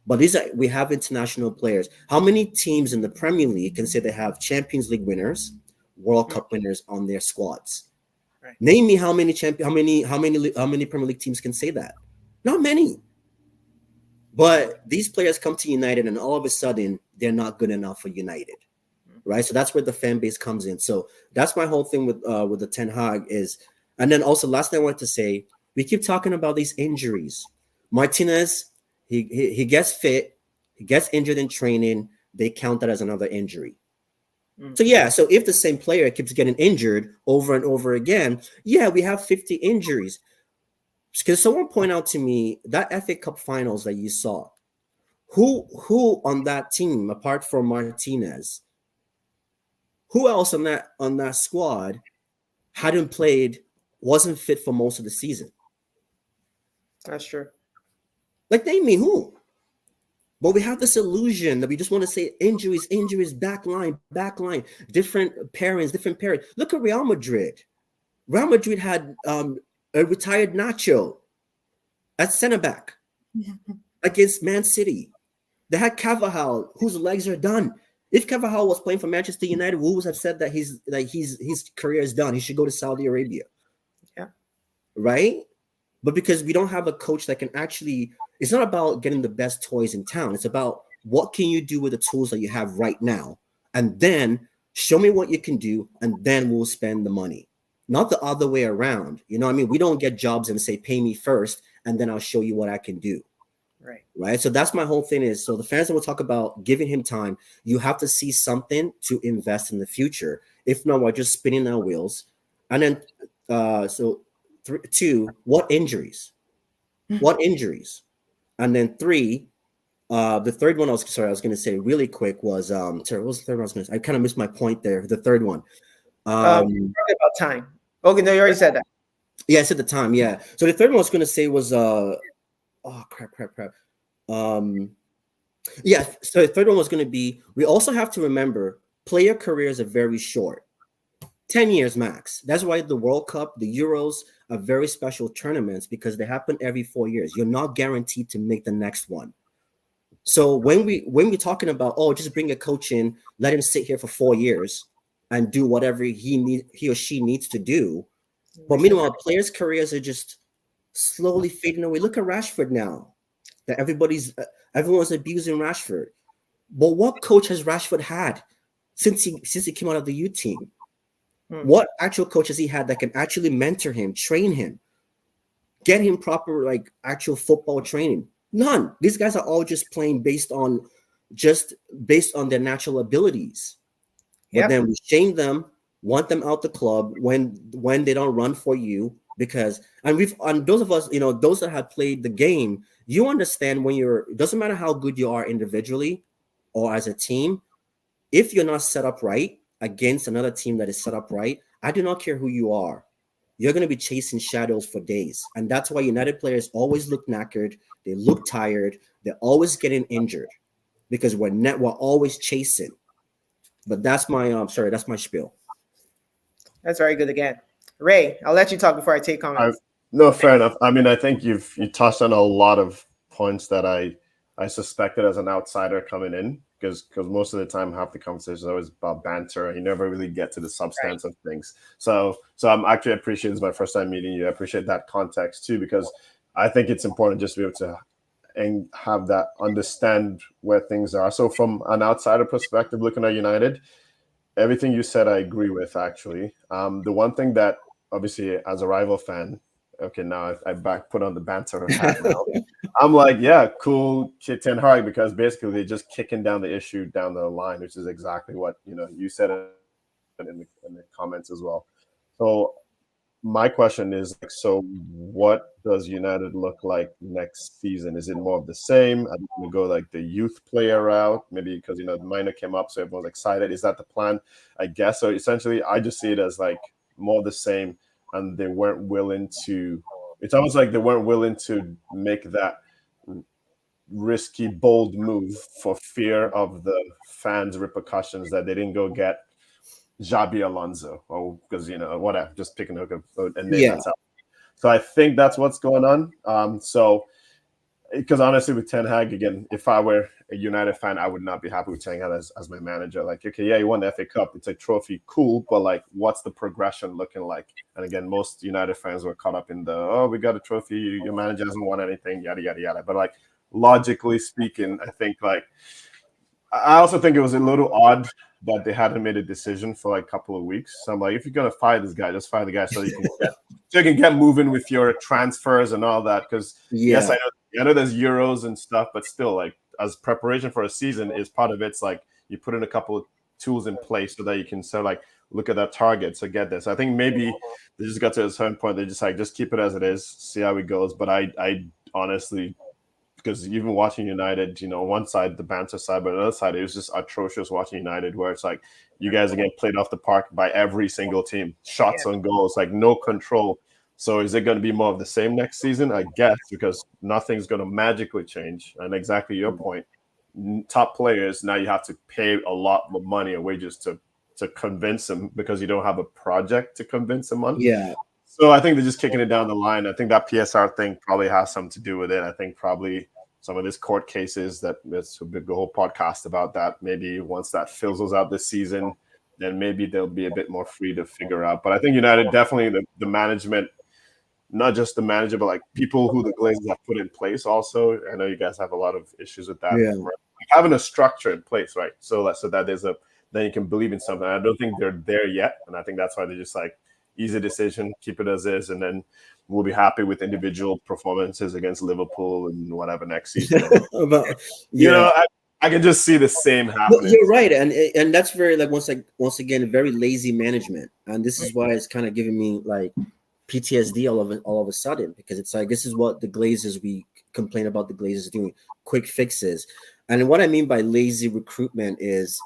But we have international players. How many teams in the Premier League can say they have Champions League winners, World Cup winners on their squads? Right. Name me how many Premier League teams can say that? Not many. But these players come to United and all of a sudden they're not good enough for United, right? So that's where the fan base comes in. So that's my whole thing with the Ten Hag is. And then also last thing I wanted to say, we keep talking about these injuries. Martinez, he gets fit, he gets injured in training, they count that as another injury. So yeah, so if the same player keeps getting injured over and over again, yeah, we have 50 injuries. Because someone point out to me that FA Cup finals that you saw, who on that team apart from Martinez, who else on that squad hadn't played, wasn't fit for most of the season? That's true. Like name me who. But we have this illusion that we just want to say injuries, back line, different pairings. Look at Real Madrid. Real Madrid had a retired Nacho at center back against Man City. They had Carvajal, whose legs are done. If Carvajal was playing for Manchester United, we would have said that his career is done. He should go to Saudi Arabia. Yeah. Right? But because we don't have a coach that can actually, it's not about getting the best toys in town. It's about what can you do with the tools that you have right now. And then Show me what you can do, and then we'll spend the money. Not the other way around. You know what I mean? We don't get jobs and say, pay me first, and then I'll show you what I can do. Right. Right. So that's my whole thing is, so the fans that will talk about giving him time, you have to see something to invest in the future. If not, we're just spinning our wheels. And then, two, what injuries? What injuries? And then three, the third one I was going to say really quick was sorry, what was the third one I was going to say? I kind of missed my point there. The third one. About time. Okay, no, you already said that. Yeah, I said the time. Yeah. So the third one I was going to say was oh crap. Yeah. So the third one was going to be, we also have to remember player careers are very short. 10 years max. That's why the World Cup, the Euros are very special tournaments, because they happen every 4 years. You're not guaranteed to make the next one. So when we're talking about, oh, just bring a coach in, let him sit here for 4 years and do whatever he or she needs to do. But meanwhile, players' careers are just slowly fading away. Look at Rashford now. That everyone's abusing Rashford. But what coach has Rashford had since he came out of the U team? What actual coach has he had that can actually mentor him, train him, get him proper like actual football training? None. These guys are all just playing based on their natural abilities. But then we shame them, want them out the club when they don't run for you, because and those of us, those that have played the game, you understand when it doesn't matter how good you are individually or as a team, if you're not set up right against another team that is set up right, I do not care who you are. You're going to be chasing shadows for days. And that's why United players always look knackered. They look tired. They're always getting injured because we're always chasing. But that's my that's my spiel. That's very good again. Ray, I'll let you talk before I take comments. No, fair enough. I mean, I think you touched on a lot of points that I suspected as an outsider coming in, because most of the time half the conversation is always about banter and you never really get to the substance of things. So I'm actually appreciating, this is my first time meeting you. I appreciate that context too, because I think it's important just to be able to and have that understand where things are. So from an outsider perspective, looking at United, everything you said I agree with actually. The one thing that obviously as a rival fan, okay, now I put on the banter hat now. I'm like, yeah, cool, Ten Hag, because basically they're just kicking down the issue down the line, which is exactly what you said in the comments as well. So my question is, so what does United look like next season? Is it more of the same? Are we go like the youth player route? Maybe because the minor came up, so everyone's excited. Is that the plan? I guess so. Essentially, I just see it as like more of the same, and they weren't willing to. It's almost like they weren't willing to make that risky, bold move for fear of the fans' repercussions that they didn't go get Xabi Alonso, or because whatever, just picking a name that's out. So I think that's what's going on. So because honestly, with Ten Hag, again, if I were a United fan, I would not be happy with Ten Hag as my manager. Like, okay, yeah, you won the FA Cup, it's a trophy, cool, but like, what's the progression looking like? And again, most United fans were caught up in the we got a trophy, your manager hasn't won anything, yada yada yada. But like, logically speaking, I think I also think it was a little odd that they hadn't made a decision for like a couple of weeks. So I'm like, if you're gonna fire this guy, just fire the guy so you can get moving with your transfers and all that. Because yes, I know there's Euros and stuff, but still, like as preparation for a season, is part of it's like you put in a couple of tools in place so that you can sort of like look at that target. So get this. I think maybe they just got to a certain point. They just keep it as it is, see how it goes. But I honestly, because even watching United, one side, the banter side, but another side, it was just atrocious watching United, where it's like you guys are getting played off the park by every single team. Shots on goals, like no control. So is it going to be more of the same next season? I guess, because nothing's going to magically change. And exactly your point, top players, now you have to pay a lot more money or wages to convince them, because you don't have a project to convince them on. Yeah. So I think they're just kicking it down the line. I think that PSR thing probably has something to do with it. I think probably some of these court cases, that there's a big whole podcast about that. Maybe once that fizzles out this season, then maybe they'll be a bit more free to figure out. But I think United, definitely the management, not just the manager, but like people who the Glazers have put in place also. I know you guys have a lot of issues with that. Yeah. Right? Having a structure in place, right? So that then you can believe in something. I don't think they're there yet, and I think that's why they're just like easy decision, keep it as is, and then we'll be happy with individual performances against Liverpool and whatever next season. And About, you yeah. know, I can just see the same Well, happening. you're right, and that's very like once again very lazy management, and this is why it's kind of giving me like PTSD all of a sudden, because it's like this is what the Glazers, we complain about the Glazers doing, quick fixes. And what I mean by lazy recruitment is,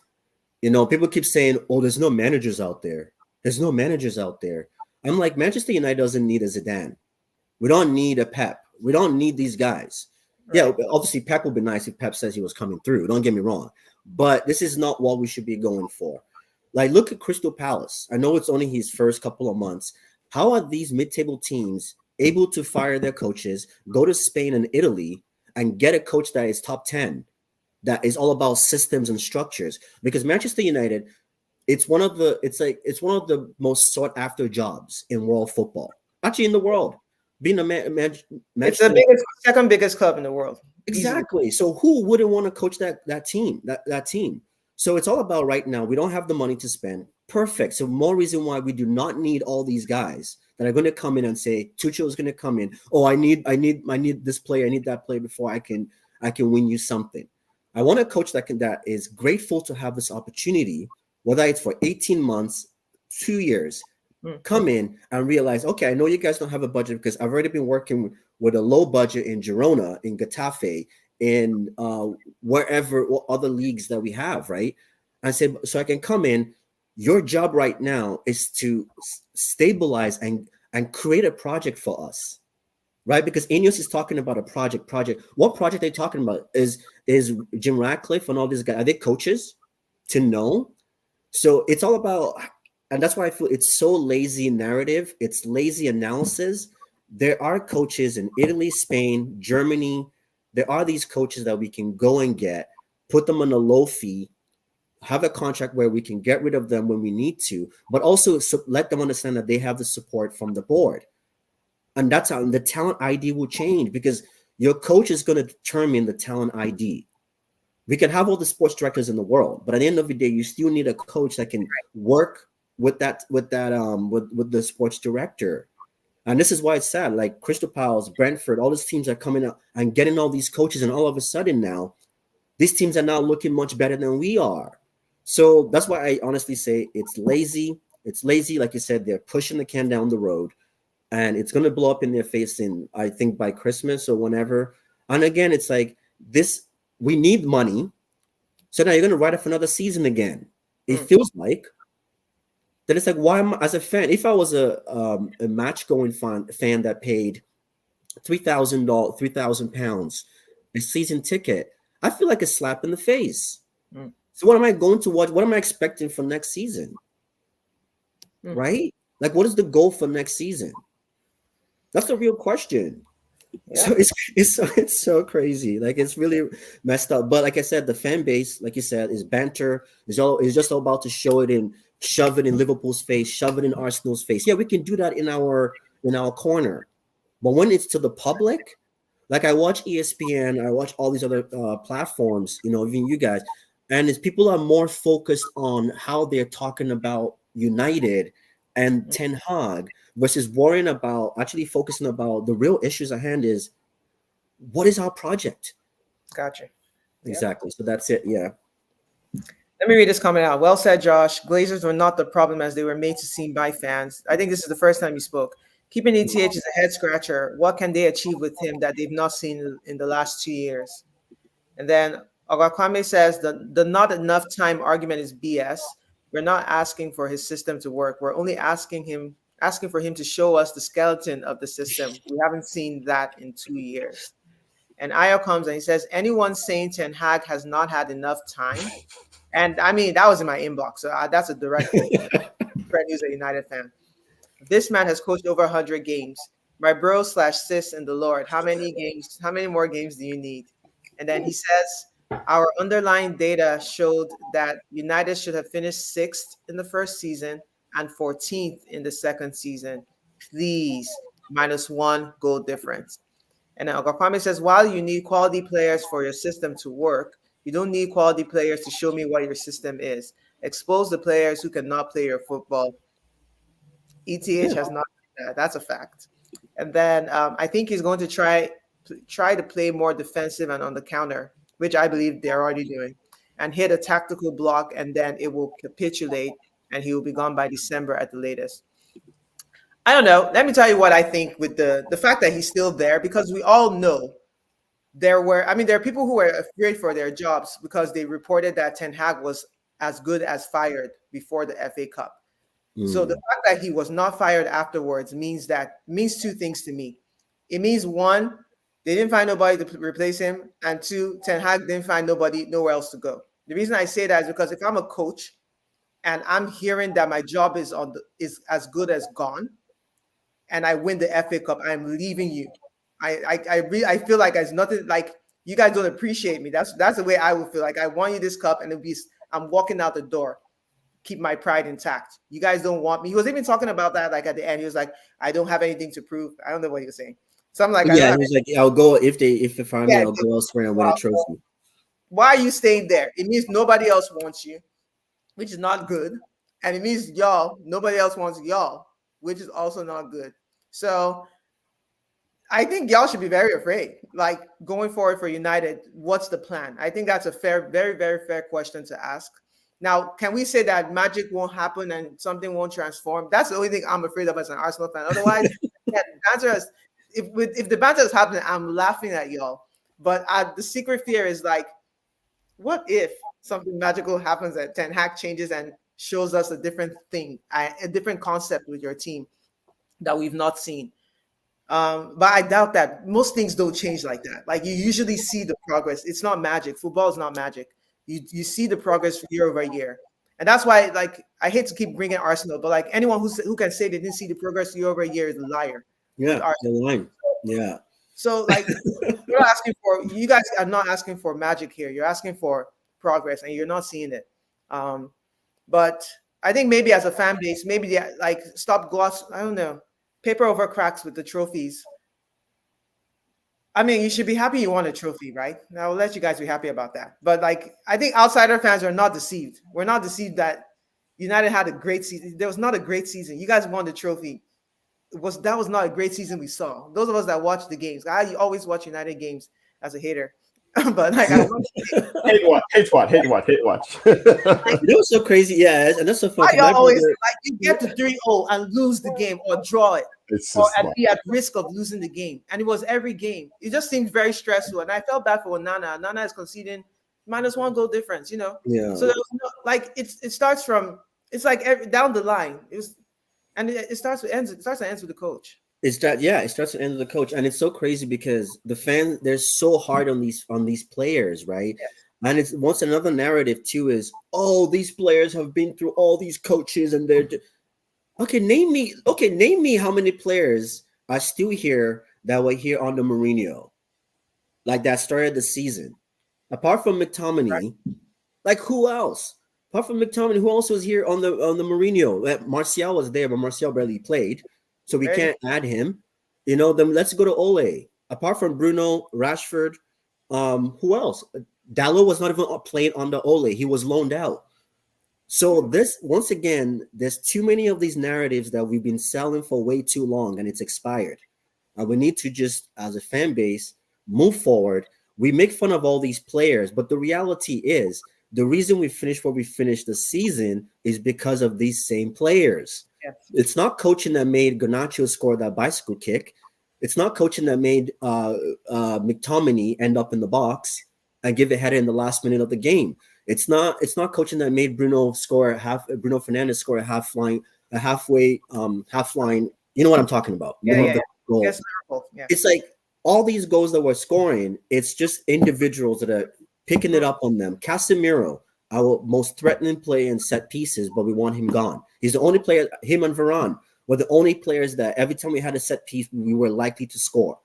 people keep saying, oh, there's no managers out there. There's no managers out there. I'm like, Manchester United doesn't need a Zidane. We don't need a Pep. We don't need these guys. Yeah, Right. obviously Pep would be nice if Pep says he was coming through. Don't get me wrong. But this is not what we should be going for. Like, look at Crystal Palace. I know it's only his first couple of months. How are these mid-table teams able to fire their coaches, go to Spain and Italy, and get a coach that is top 10, that is all about systems and structures? Because Manchester United, it's one of the most sought after jobs in world football, actually in the world. Being a It's the Manchester, second biggest club in the world. Easily. exactly. So who wouldn't want to coach that team? That team. So it's all about right now. We don't have the money to spend. Perfect. So more reason why we do not need all these guys that are going to come in and say Tuchel is going to come in. Oh, I need this player. I need that player before I can win you something. I want a coach that is grateful to have this opportunity, whether it's for 18 months, 2 years. Come in and realize, okay, I know you guys don't have a budget because I've already been working with a low budget in Girona, in Getafe, in wherever, what other leagues that we have, right? I said, so I can come in. Your job right now is to stabilize and create a project for us, right? Because Ineos is talking about a project. What project are they talking about? Is Jim Ratcliffe and all these guys, are they coaches to know? So it's all about, and that's why I feel it's so lazy narrative. It's lazy analysis. There are coaches in Italy, Spain, Germany. There are these coaches that we can go and get, put them on a low fee, have a contract where we can get rid of them when we need to, but also let them understand that they have the support from the board. And that's how the talent ID will change, because your coach is going to determine the talent ID. We can have all the sports directors in the world, but at the end of the day, you still need a coach that can work with the sports director. And this is why it's sad. Like Crystal Palace, Brentford, all these teams are coming out and getting all these coaches, and all of a sudden now, these teams are now looking much better than we are. So that's why I honestly say it's lazy. It's lazy, like you said, they're pushing the can down the road, and it's going to blow up in their face I think by Christmas or whenever. And again, it's like this. We need money, so now you're going to write up another season again. It feels like. Then it's like, why am I, as a fan, if I was a match going fan that paid £3,000 a season ticket, I feel like a slap in the face. So what am I going to watch? What am I expecting for next season? Right? Like, what is the goal for next season? That's the real question. Yeah. So it's so crazy. Like, it's really messed up. But like I said, the fan base, like you said, is banter. Is just all about to shove it in Liverpool's face, shove it in Arsenal's face. Yeah, we can do that in our corner. But when it's to the public, like I watch ESPN, I watch all these other platforms, even you guys, and it's people are more focused on how they're talking about United and Ten Hag versus worrying about actually focusing about the real issues at hand. Is what is our project? Gotcha. Exactly. So that's it. Yeah. Let me read this comment out. Well said, Josh. Glazers were not the problem as they were made to seem by fans. I think this is the first time you spoke. Keeping ETH is a head scratcher. What can they achieve with him that they've not seen in the last 2 years? And then Agakwame says the not enough time argument is BS. We're not asking for his system to work. We're only asking for him to show us the skeleton of the system. We haven't seen that in 2 years. And Ayo comes and he says, anyone saying Ten Hag has not had enough time. And I mean, that was in my inbox. So that's a direct quote. Fred, who's a United fan. This man has coached over 100 games. My bro / sis in the Lord. How many more games do you need? And then he says, our underlying data showed that United should have finished 6th in the first season and 14th in the second season. Please, -1 goal difference. And then Okakwame says, while you need quality players for your system to work, you don't need quality players to show me what your system is. expose the players who cannot play your football. ETH Yeah. has not done that. That's a fact. And then I think he's going to try to play more defensive and on the counter, which I believe they're already doing, and hit a tactical block, and then it will capitulate, and he will be gone by December at the latest. I don't know. Let me tell you what I think with the fact that he's still there, because we all know there are people who are afraid for their jobs because they reported that Ten Hag was as good as fired before the FA Cup. So the Mm. fact that he was not fired afterwards means two things to me. It means one, they didn't find nobody to replace him, and two, Ten Hag didn't find nowhere else to go. The reason I say that is because if I'm a coach and I'm hearing that my job is as good as gone, and I win the FA Cup, I'm leaving you. I feel like there's nothing, like, you guys don't appreciate me. That's the way I would feel. Like, I won you this cup, and I'm walking out the door. Keep my pride intact. You guys don't want me. He was even talking about that, like, at the end. He was like, I don't have anything to prove. I don't know what he was saying. So I'm like, I don't Yeah, have, he was like, I'll go if they find me, yeah, I'll go elsewhere and win a trophy. why are you staying there? It means nobody else wants you, which is not good. And it means nobody else wants y'all, which is also not good. So I think y'all should be very afraid. Like, going forward for United, what's the plan? I think that's a fair, very, very fair question to ask. Now, can we say that magic won't happen and something won't transform? That's the only thing I'm afraid of as an Arsenal fan. Otherwise, yeah, if the banter is happening, I'm laughing at y'all. But the secret fear is, like, what if something magical happens that Ten Hag changes and shows us a different thing, a different concept with your team that we've not seen? But I doubt that. Most things don't change like that. Like, you usually see the progress. It's not magic. Football is not magic. You see the progress year over year, and that's why, like, I hate to keep bringing Arsenal, but, like, anyone who can say they didn't see the progress year over year is a liar. With Yeah, the Arsenal. line. Yeah. So, like, you guys are not asking for magic here. You're asking for progress, and you're not seeing it. But I think maybe as a fan base, maybe they, like, stop gloss. I don't know, paper over cracks with the trophies. I mean, you should be happy you won a trophy, right? Now, I'll let you guys be happy about that. But, like, I think outsider fans are not deceived. We're not deceived that United had a great season. There was not a great season. You guys won the trophy. That was not a great season we saw. Those of us that watch the games, I always watch United games as a hater, but, like, I watch. Hate watch. You know what's so crazy? Yeah, and that's so Why funny. My y'all always, brother, like, you get to 3-0 and lose the game or draw it, It's or just be at risk of losing the game? And it was every game. It just seemed very stressful, and I felt bad for Nana. Nana is conceding -1 goal difference, yeah, So there was no, like, it starts from, it's like down the line. It starts and ends with the coach. it's that. Yeah, it starts at the end of the coach, and it's so crazy because the fans they're so hard on these players, right? Yes. And it's once another narrative too is, oh, these players have been through all these coaches, and they're okay. Name me how many players are still here that were here under Mourinho, like that started the season, apart from McTominay. Like, who else? Apart from McTominay, who else was here on the Mourinho? Martial was there, but Martial barely played, so we can't add him. Then let's go to Ole. Apart from Bruno, Rashford, who else? Dallo was not even playing on the Ole. He was loaned out. So this, once again, there's too many of these narratives that we've been selling for way too long, and it's expired. We need to just, as a fan base, move forward. We make fun of all these players, but the reality is, the reason we finished where we finished the season is because of these same players. Yes. It's not coaching that made Garnacho score that bicycle kick. It's not coaching that made McTominay end up in the box and give a header in the last minute of the game. It's not coaching that made Bruno Fernandes score a half line. You know what I'm talking about? Yeah. Goal. Yes, yeah. It's like all these goals that we're scoring, it's just individuals that are picking it up on them. Casemiro, our most threatening player in set pieces, but we want him gone. He's the only player, him and Varane were the only players that every time we had a set piece, we were likely to score.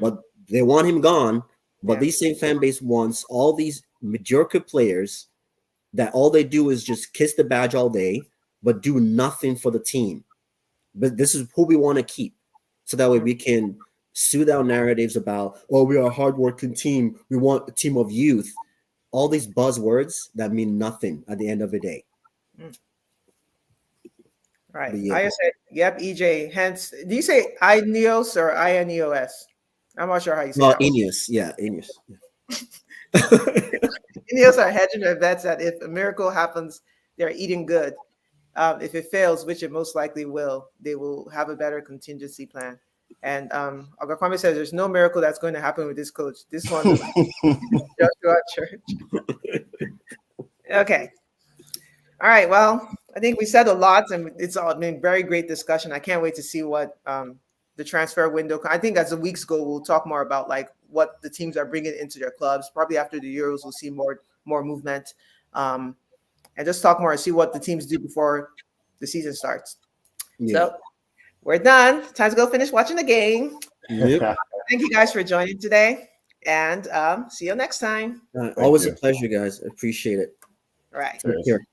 But they want him gone. But these same fan base wants all these mediocre players that all they do is just kiss the badge all day, but do nothing for the team. But this is who we want to keep. So that way we can soothe our narratives about, oh, we are a hardworking team. We want a team of youth. All these buzzwords that mean nothing at the end of the day. Right. But yeah. I said, yep, EJ. Hence, do you say INEOS or INEOS? I'm not sure how you say Well, that one. Aeneas. Yeah, Aeneas. Yeah. INEOS are hedging their bets that if a miracle happens, they're eating good. If it fails, which it most likely will, they will have a better contingency plan. And Agakwame says there's no miracle that's going to happen with this coach. This one is Joshua Church. Okay. All right. Well, I think we said a lot, and it's all been very great discussion. I can't wait to see what the transfer window. I think as the weeks go, we'll talk more about like what the teams are bringing into their clubs. Probably after the Euros, we'll see more movement, and just talk more and see what the teams do before the season starts. Yeah. So we're done. Time to go finish watching the game. Yep. Thank you guys for joining today, and see you next time. Always a you. pleasure, guys. Appreciate it. All right. Take care.